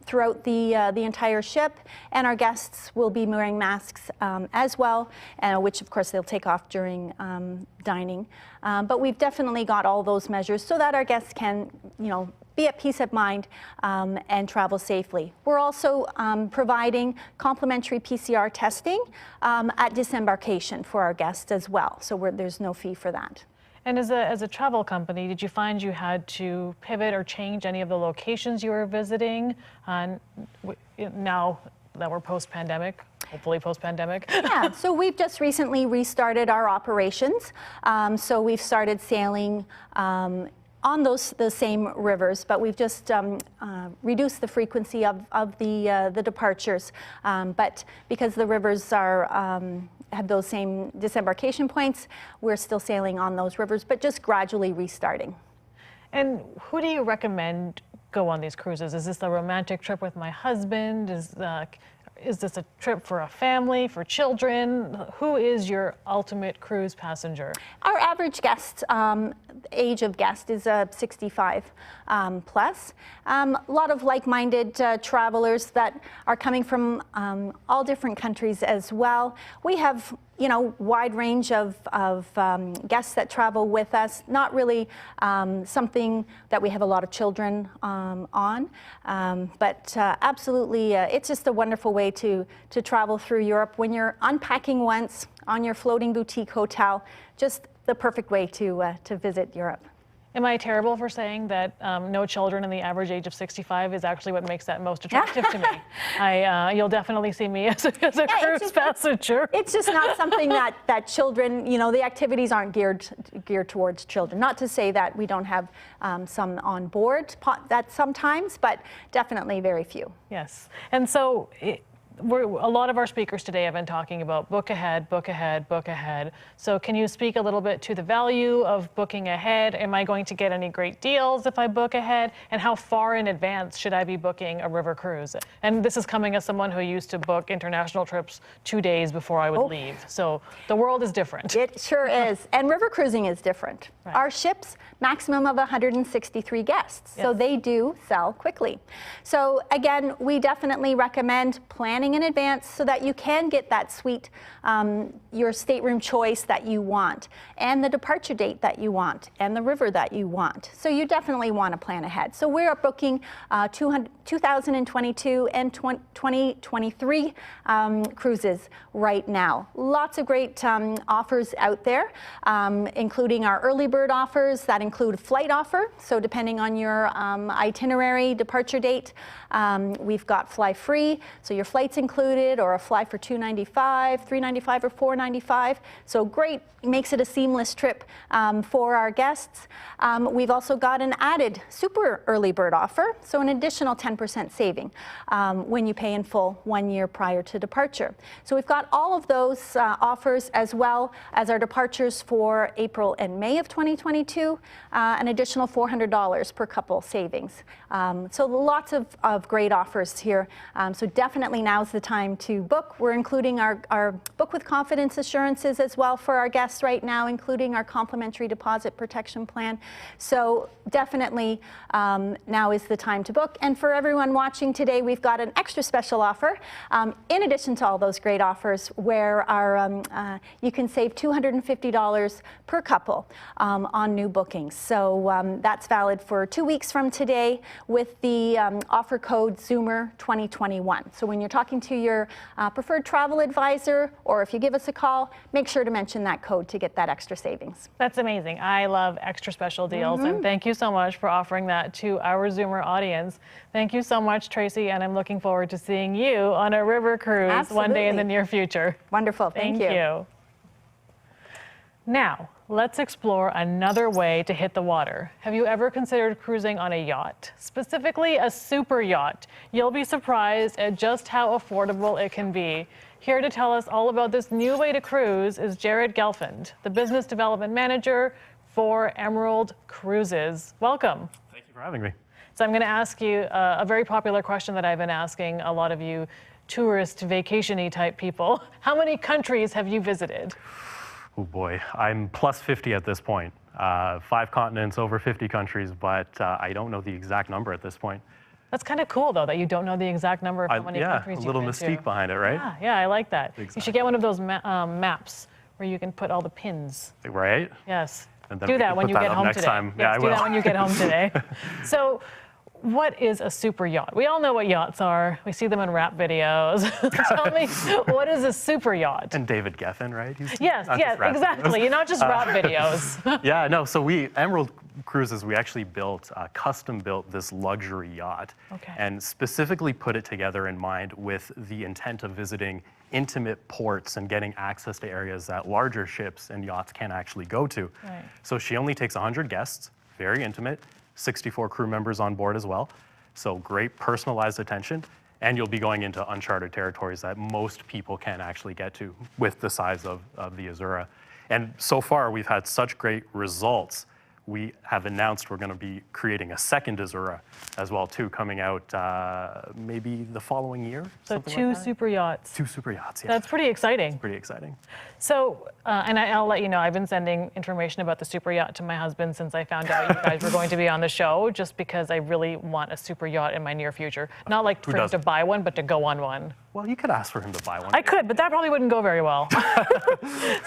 throughout the entire ship, and our guests will be wearing masks as well, which of course they'll take off during dining. But we've definitely got all those measures so that our guests can, be at peace of mind and travel safely. We're also providing complimentary PCR testing at disembarkation for our guests as well, so there's no fee for that. And as a travel company, did you find you had to pivot or change any of the locations you were visiting now that we're post-pandemic, hopefully post-pandemic? Yeah, so we've just recently restarted our operations. So we've started sailing on the same rivers, but we've just reduced the frequency of the departures. But because the rivers have those same disembarkation points, we're still sailing on those rivers, but just gradually restarting. And who do you recommend go on these cruises? Is this a romantic trip with my husband? Is this a trip for a family, for children? Who is your ultimate cruise passenger? Our average guest, age of guest is 65 plus. A lot of like-minded travelers that are coming from all different countries as well. We have wide range of guests that travel with us, not really something that we have a lot of children on, but absolutely it's just a wonderful way to travel through Europe. When you're unpacking once on your floating boutique hotel, just the perfect way to visit Europe. Am I terrible for saying that no children and the average age of 65 is actually what makes that most attractive to me? You'll definitely see me as a cruise passenger. It's just not something that children, the activities aren't geared towards children. Not to say that we don't have some on board that sometimes, but definitely very few. Yes, and so a lot of our speakers today have been talking about book ahead, book ahead, book ahead. So can you speak a little bit to the value of booking ahead? Am I going to get any great deals if I book ahead? And how far in advance should I be booking a river cruise? And this is coming as someone who used to book international trips 2 days before I would leave. So the world is different. It sure is. And river cruising is different. Right. Our ships, maximum of 163 guests. Yes. So they do sell quickly. So again, we definitely recommend planning in advance so that you can get that suite, your stateroom choice that you want, and the departure date that you want, and the river that you want. So you definitely want to plan ahead. So we're booking 2022 and 2023 cruises right now. Lots of great offers out there, including our early bird offers that include a flight offer. So depending on your itinerary departure date, we've got fly free, so your flight's included, or a fly for $295, $395, or $495. So great, makes it a seamless trip for our guests. We've also got an added super early bird offer, so an additional 10% saving when you pay in full 1 year prior to departure. So we've got all of those offers, as well as our departures for April and May of 2022, an additional $400 per couple savings. So lots of great offers here. So definitely now's the time to book. We're including our Book with Confidence assurances as well for our guests right now, including our complimentary deposit protection plan. So definitely now is the time to book. And for everyone watching today, we've got an extra special offer in addition to all those great offers, where you can save $250 per couple on new bookings. So that's valid for 2 weeks from today with the offer code Zoomer 2021. So when you're talking talking to your preferred travel advisor, or if you give us a call, make sure to mention that code to get that extra savings. That's amazing. I love extra special deals, and thank you so much for offering that to our Zoomer audience. Thank you so much, Tracy, and I'm looking forward to seeing you on a river cruise one day in the near future. Wonderful. Thank you. Now, let's explore another way to hit the water. Have you ever considered cruising on a yacht, specifically a super yacht? You'll be surprised at just how affordable it can be. Here to tell us all about this new way to cruise is Jared Gelfand, the Business Development Manager for Emerald Cruises. Welcome. Thank you for having me. So I'm going to ask you a very popular question that I've been asking a lot of you tourist, vacation-y type people. How many countries have you visited? Oh boy, I'm plus 50 at this point. 5 continents, over 50 countries, but I don't know the exact number at this point. That's kind of cool, though, that you don't know the exact number of how many countries you've been to. Yeah, a little mystique behind it, right? Yeah, I like that. Exactly. You should get one of those maps where you can put all the pins. Right? Yes. And then do that when you get home today. Time. Yes, I do will. that when you get home today. So, what is a super yacht? We all know what yachts are. We see them in rap videos. Tell me, what is a super yacht? And David Geffen, right? Yes, exactly. You're not just rap videos. Yeah, no, so Emerald Cruises, we actually custom built this luxury yacht and specifically put it together in mind with the intent of visiting intimate ports and getting access to areas that larger ships and yachts can't actually go to. Right. So she only takes 100 guests, very intimate, 64 crew members on board as well. So great personalized attention. And you'll be going into uncharted territories that most people can't actually get to with the size of the Azura. And so far, we've had such great results. We have announced we're going to be creating a second Azura as well, too, coming out maybe the following year. So 2 super yachts. 2 super yachts, yeah. That's pretty exciting. It's pretty exciting. So, and I'll let you know, I've been sending information about the super yacht to my husband since I found out you guys were going to be on the show, just because I really want a super yacht in my near future. Not like for him to buy one, but to go on one. Well, you could ask for him to buy one. I could, but that probably wouldn't go very well.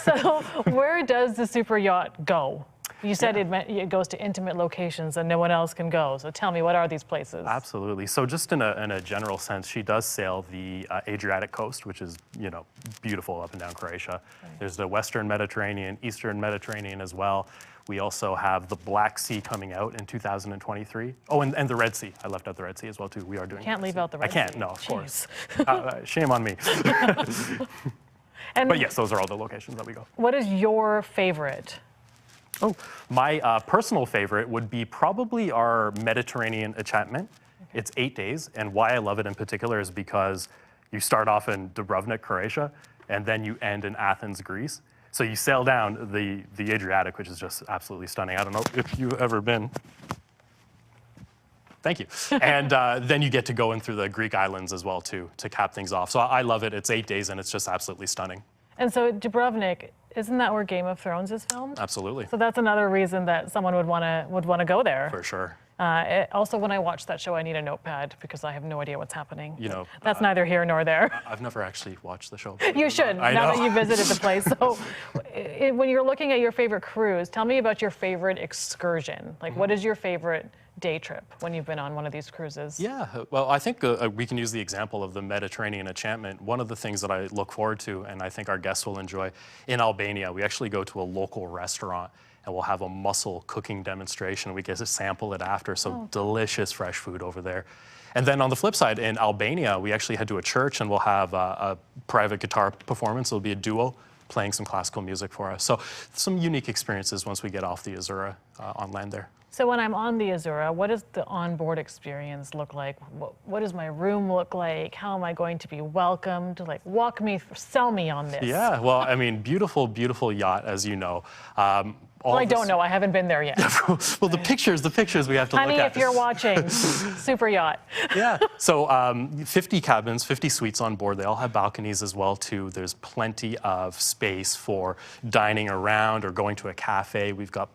So, where does the super yacht go? You said it goes to intimate locations and no one else can go. So tell me, what are these places? Absolutely. So just in a general sense, she does sail the Adriatic coast, which is, you know, beautiful up and down Croatia. Right. There's the Western Mediterranean, Eastern Mediterranean as well. We also have the Black Sea coming out in 2023. Oh, and the Red Sea. I left out the Red Sea as well, too. We are doing. Can't leave out the Red Sea. I can't, no, of course. Shame on me. But yes, those are all the locations that we go. What is your favorite? Oh, my personal favorite would be probably our Mediterranean enchantment. Okay. It's 8 days, and why I love it in particular is because you start off in Dubrovnik, Croatia, and then you end in Athens, Greece. So you sail down the Adriatic, which is just absolutely stunning. I don't know if you've ever been. Thank you. And then you get to go in through the Greek islands as well, too, to cap things off. So I love it. It's 8 days, and it's just absolutely stunning. And so Dubrovnik, isn't that where Game of Thrones is filmed? Absolutely. So that's another reason that someone would want to go there. For sure. Also, when I watch that show, I need a notepad because I have no idea what's happening. You know, that's neither here nor there. I've never actually watched the show. You should, now that you visited the place. So when you're looking at your favorite cruise, tell me about your favorite excursion. Like, what is your favorite day trip when you've been on one of these cruises? Yeah, well, I think we can use the example of the Mediterranean enchantment. One of the things that I look forward to, and I think our guests will enjoy, in Albania, we actually go to a local restaurant and we'll have a mussel cooking demonstration. We get to sample it after, so delicious fresh food over there. And then on the flip side, in Albania, we actually head to a church and we'll have a private guitar performance. It'll be a duo playing some classical music for us. So some unique experiences once we get off the Azura on land there. So when I'm on the Azura, what does the onboard experience look like? What does my room look like? How am I going to be welcomed? Like, sell me on this. Yeah, well, I mean, beautiful, beautiful yacht, as you know. Well, I don't know. I haven't been there yet. Well, the pictures we have to Honey, look at. if you're watching, super yacht. Yeah. So 50 cabins, 50 suites on board. They all have balconies as well, too. There's plenty of space for dining around or going to a cafe. We've got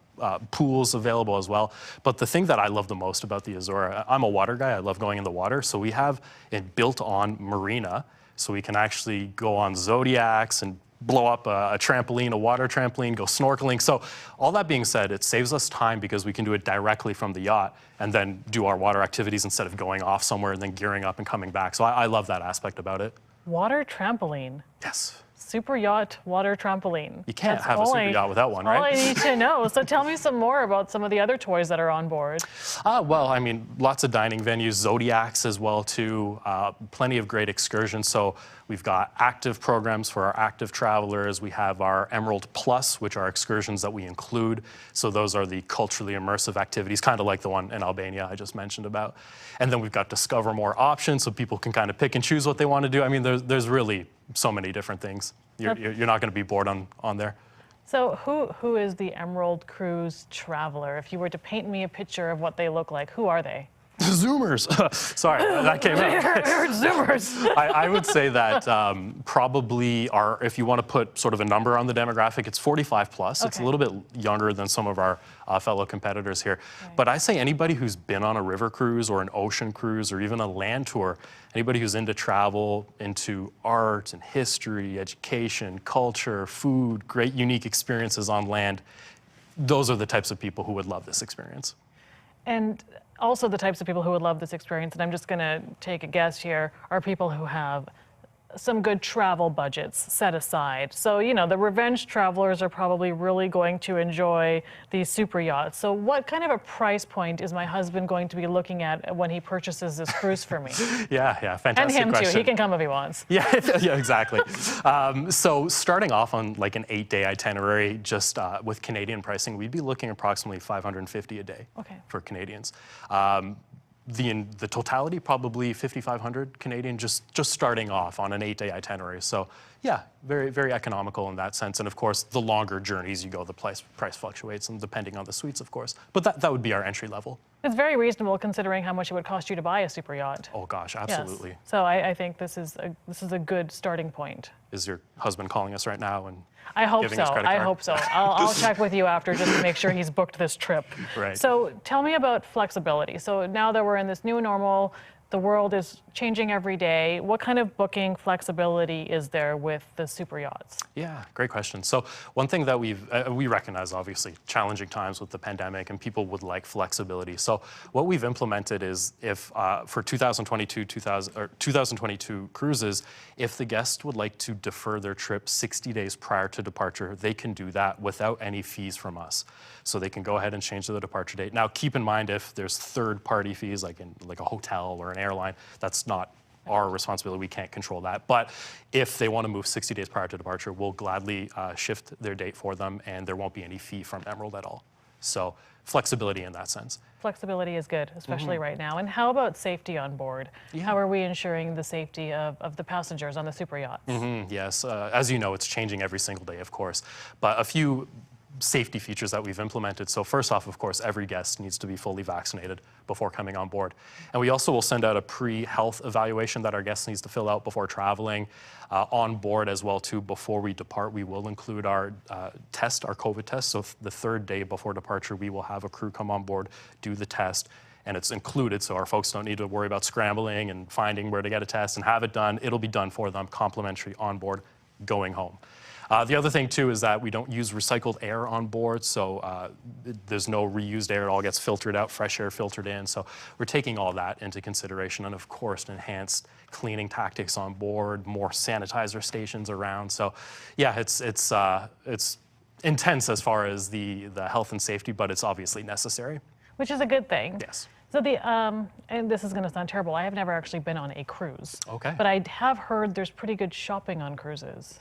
pools available as well. But the thing that I love the most about the Azura, I'm a water guy. I love going in the water. So we have a built-on marina. So we can actually go on Zodiacs and blow up a trampoline, a water trampoline, go snorkeling. So all that being said, it saves us time because we can do it directly from the yacht and then do our water activities instead of going off somewhere and then gearing up and coming back. So I love that aspect about it. Water trampoline. Yes. Super yacht water trampoline. You can't have a super yacht without one, right? All I need to know. So tell me some more about some of the other toys that are on board. Well, I mean, lots of dining venues, zodiacs as well too, plenty of great excursions. So we've got active programs for our active travelers. We have our Emerald Plus, which are excursions that we include. So those are the culturally immersive activities, kind of like the one in Albania I just mentioned about. And then we've got Discover More options, so people can kind of pick and choose what they want to do. I mean, there's really so many different things. You're not going to be bored on there. So who is the Emerald Cruise traveler? If you were to paint me a picture of what they look like, who are they? Zoomers. Sorry, that came out. Zoomers. I would say that probably if you want to put sort of a number on the demographic, it's 45 plus. Okay. It's a little bit younger than some of our fellow competitors here. Right. But I say anybody who's been on a river cruise or an ocean cruise or even a land tour, anybody who's into travel, into art and history, education, culture, food, great unique experiences on land, those are the types of people who would love this experience. And also the types of people who would love this experience, and I'm just going to take a guess here, are people who have some good travel budgets set aside. So, you know, the revenge travelers are probably really going to enjoy these super yachts. So what kind of a price point is my husband going to be looking at when he purchases this cruise for me? Yeah, fantastic and him question. too, he can come if he wants. Yeah, exactly. So starting off on like an 8-day itinerary, just with Canadian pricing, we'd be looking approximately $550 a day for Canadians. The totality, probably 5,500 Canadian, just starting off on an 8-day itinerary. So yeah, very, very economical in that sense. And of course, the longer journeys you go, the price fluctuates, and depending on the suites, of course. But that would be our entry level. It's very reasonable considering how much it would cost you to buy a super yacht. Oh gosh, absolutely. Yes. So I think this is a good starting point. Is your husband calling us right now and I hope giving so. us credit card? I hope so. I'll check with you after just to make sure he's booked this trip. Right. So tell me about flexibility. So now that we're in this new normal, the world is changing every day. What kind of booking flexibility is there with the super yachts? Yeah, great question. So one thing that we recognize, obviously, challenging times with the pandemic, and people would like flexibility. So what we've implemented is if for 2022 cruises, if the guest would like to defer their trip 60 days prior to departure, they can do that without any fees from us. So they can go ahead and change the departure date. Now, keep in mind if there's third-party fees, like in a hotel or an airline, that's not our responsibility. We can't control that. But if they want to move 60 days prior to departure, we'll gladly shift their date for them, and there won't be any fee from Emerald at all. So flexibility in that sense. Flexibility is good, especially right now. And how about safety on board? Yeah. How are we ensuring the safety of the passengers on the super yachts? Yes, as you know, it's changing every single day, of course. But a few safety features that we've implemented. So first off, of course, every guest needs to be fully vaccinated before coming on board. And we also will send out a pre-health evaluation that our guest needs to fill out before traveling on board as well too. Before we depart, we will include our test, our COVID test. So the third day before departure, we will have a crew come on board, do the test, and it's included, so our folks don't need to worry about scrambling and finding where to get a test and have it done. It'll be done for them, complimentary on board, going home. The other thing too is that we don't use recycled air on board, so there's no reused air. It all gets filtered out, fresh air filtered in. So we're taking all that into consideration, and of course, enhanced cleaning tactics on board, more sanitizer stations around. So yeah, it's intense as far as the health and safety, but it's obviously necessary. Which is a good thing. Yes. So and this is going to sound terrible, I have never actually been on a cruise. Okay. But I have heard there's pretty good shopping on cruises.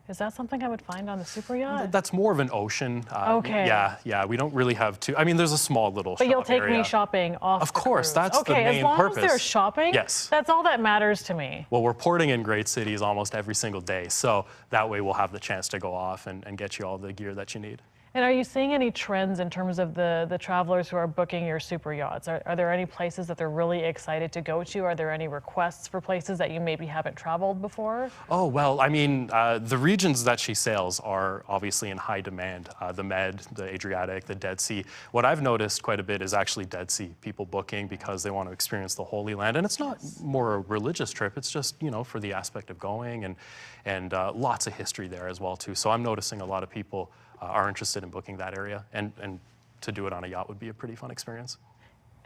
Is that something I would find on the super yacht? That's more of an ocean. Okay. Yeah, we don't really have I mean, there's a small little But shop you'll take area. me shopping off Of course, cruise. that's the main as long purpose. as there's shopping, yes. That's all that matters to me. Well, we're porting in great cities almost every single day, so that way we'll have the chance to go off and get you all the gear that you need. And are you seeing any trends in terms of the travelers who are booking your super yachts? Are there any places that they're really excited to go to? Are there any requests for places that you maybe haven't traveled before? Oh, well, I mean, the regions that she sails are obviously in high demand. The Med, the Adriatic, the Dead Sea. What I've noticed quite a bit is actually Dead Sea people booking because they want to experience the Holy Land. And it's not more a religious trip. It's just, you know, for the aspect of going and lots of history there as well, too. So I'm noticing a lot of people are interested in booking that area, and to do it on a yacht would be a pretty fun experience.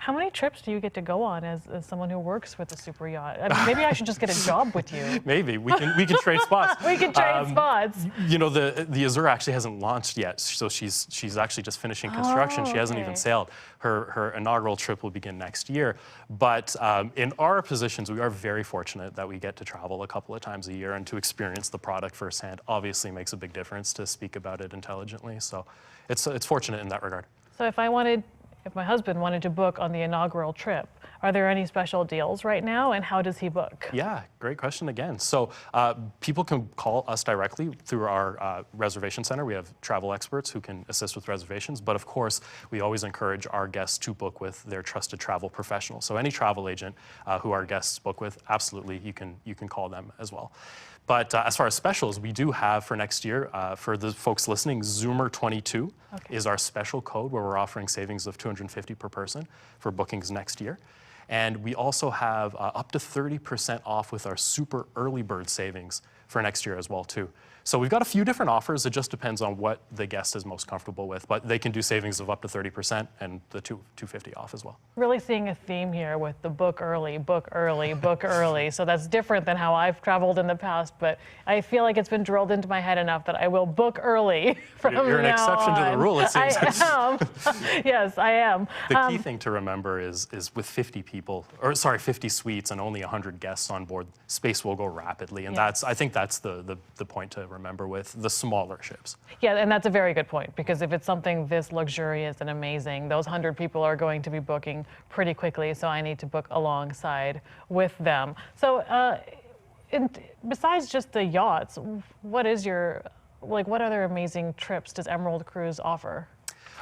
How many trips do you get to go on as someone who works with a super yacht? I mean, maybe I should just get a job with you. Maybe we can trade spots. We can trade spots. You know, the Azure actually hasn't launched yet, so she's actually just finishing construction. She hasn't even sailed. Her inaugural trip will begin next year. But in our positions, we are very fortunate that we get to travel a couple of times a year, and to experience the product firsthand obviously makes a big difference to speak about it intelligently. So it's fortunate in that regard. So if my husband wanted to book on the inaugural trip, are there any special deals right now, and how does he book? Yeah, great question again. So people can call us directly through our reservation center. We have travel experts who can assist with reservations, but of course, we always encourage our guests to book with their trusted travel professional. So any travel agent who our guests book with, absolutely, you can call them as well. But as far as specials, we do have for next year, for the folks listening, Zoomer22 is our special code where we're offering savings of $250 per person for bookings next year. And we also have up to 30% off with our super early bird savings for next year as well too. So we've got a few different offers. It just depends on what the guest is most comfortable with, but they can do savings of up to 30% and the $250 off as well. Really seeing a theme here with the book early, book early, book early. So that's different than how I've traveled in the past, but I feel like it's been drilled into my head enough that I will book early from now on. You're an exception to the rule, it seems. I am. Yes, I am. The key thing to remember is with 50 suites and only 100 guests on board, space will go rapidly, and I think that's the point to remember with the smaller ships. Yeah, and that's a very good point, because if it's something this luxurious and amazing, those 100 people are going to be booking pretty quickly, so I need to book alongside with them. So besides just the yachts, what other amazing trips does Emerald Cruise offer?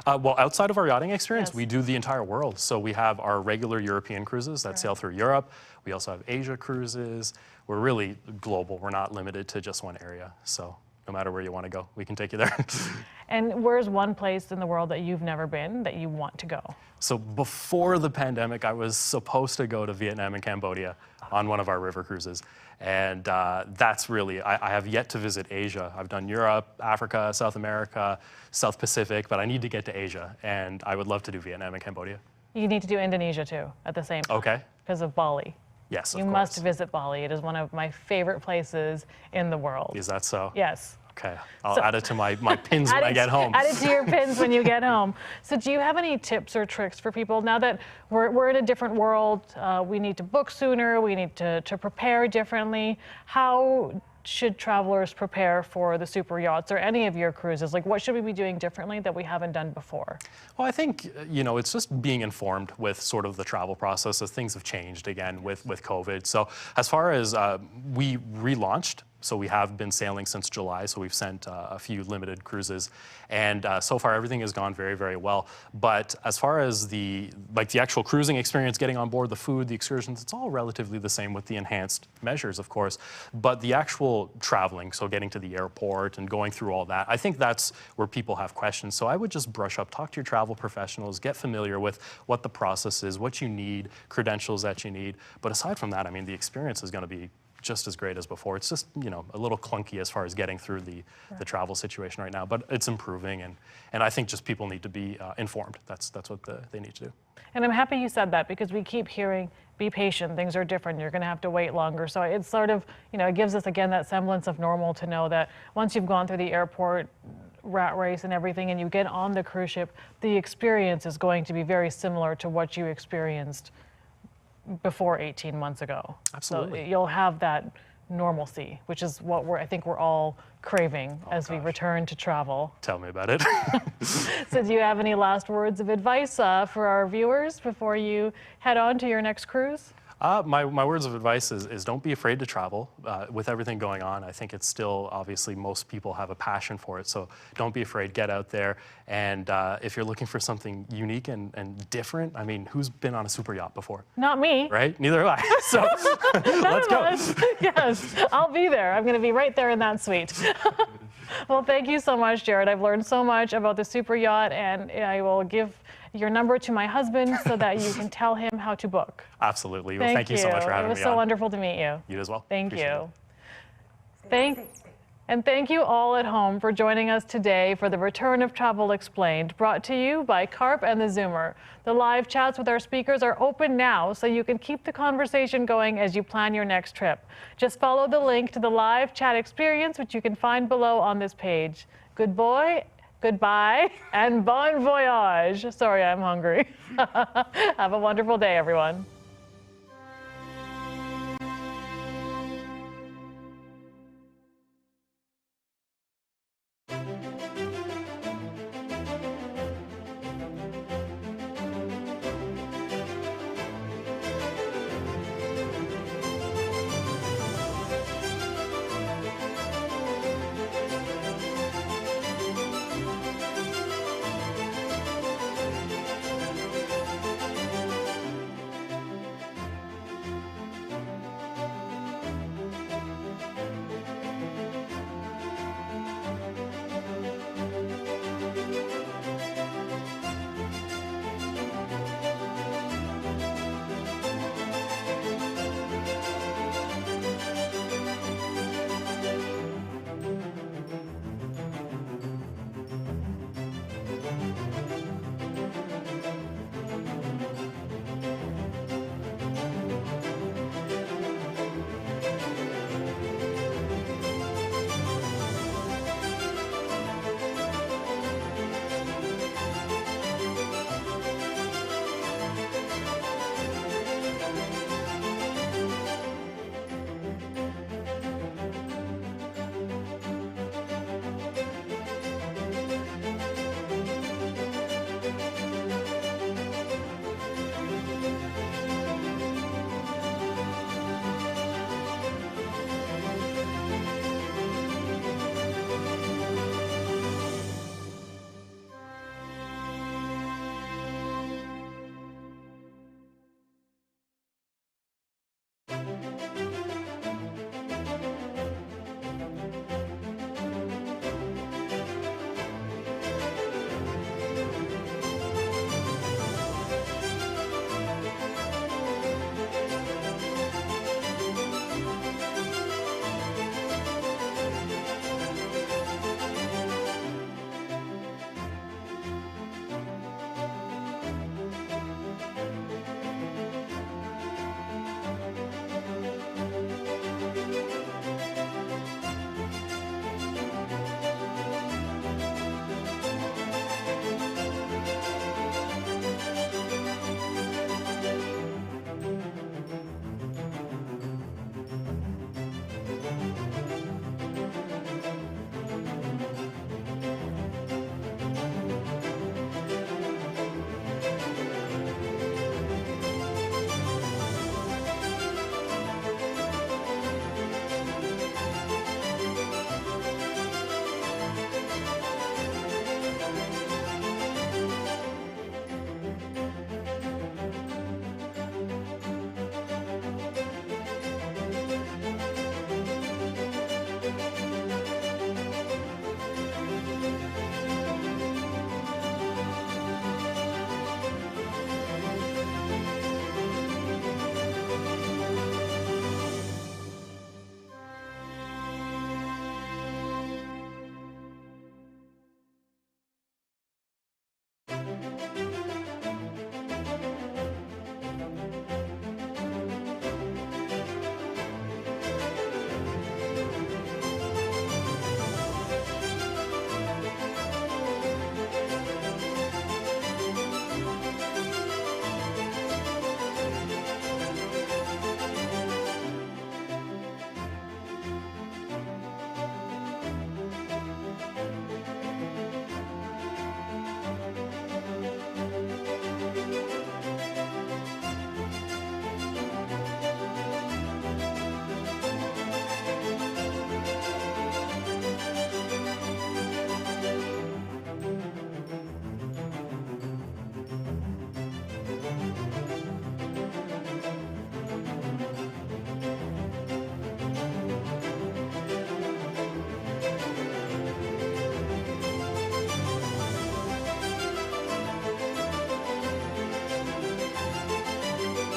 Well, outside of our yachting experience, we do the entire world. So we have our regular European cruises that sail through Europe. We also have Asia cruises. We're really global. We're not limited to just one area. So no matter where you want to go, we can take you there. And where's one place in the world that you've never been that you want to go? So before the pandemic, I was supposed to go to Vietnam and Cambodia on one of our river cruises. And that's really, I have yet to visit Asia. I've done Europe, Africa, South America, South Pacific, but I need to get to Asia. And I would love to do Vietnam and Cambodia. You need to do Indonesia too at the same time. Okay. Because of Bali. Yes, of course. You must visit Bali. It is one of my favorite places in the world. Is that so? Yes. Okay, I'll add it to my pins when I get home. Add it to your pins when you get home. So do you have any tips or tricks for people now that we're in a different world? We need to book sooner. We need to prepare differently. How should travelers prepare for the super yachts or any of your cruises? Like, what should we be doing differently that we haven't done before? Well, I think, it's just being informed with sort of the travel process as things have changed again with COVID. So as far as we relaunched, so we have been sailing since July, so we've sent a few limited cruises, and so far everything has gone very, very well. But as far as the actual cruising experience, getting on board, the food, the excursions, it's all relatively the same with the enhanced measures, of course. But the actual traveling, so getting to the airport and going through all that, I think that's where people have questions. So I would just brush up, talk to your travel professionals, get familiar with what the process is, what you need, credentials that you need. But aside from that, I mean, the experience is going to be just as great as before. It's just, a little clunky as far as getting through the travel situation right now, but it's improving, and I think just people need to be informed. That's what they need to do. And I'm happy you said that, because we keep hearing, be patient, things are different, you're gonna have to wait longer. So it's sort of, it gives us again that semblance of normal to know that once you've gone through the airport rat race and everything and you get on the cruise ship, the experience is going to be very similar to what you experienced before 18 months ago. Absolutely. So you'll have that normalcy, which is what I think we're all craving as we return to travel. Tell me about it. So do you have any last words of advice for our viewers before you head on to your next cruise? My words of advice is don't be afraid to travel. With everything going on, I think it's still, obviously, most people have a passion for it. So don't be afraid, get out there. And if you're looking for something unique and different, I mean, who's been on a super yacht before? Not me. Right? Neither have I. So let's go. Yes, I'll be there. I'm going to be right there in that suite. Well, thank you so much, Jared. I've learned so much about the super yacht, and I will give your number to my husband so that you can tell him how to book. Absolutely. Well, thank you so much for having me on. It was so wonderful to meet you. You as well. Thank Appreciate you. And thank you all at home for joining us today for the Return of Travel Explained, brought to you by Carp and the Zoomer. The live chats with our speakers are open now, so you can keep the conversation going as you plan your next trip. Just follow the link to the live chat experience, which you can find below on this page. Goodbye, and bon voyage. Sorry, I'm hungry. Have a wonderful day, everyone.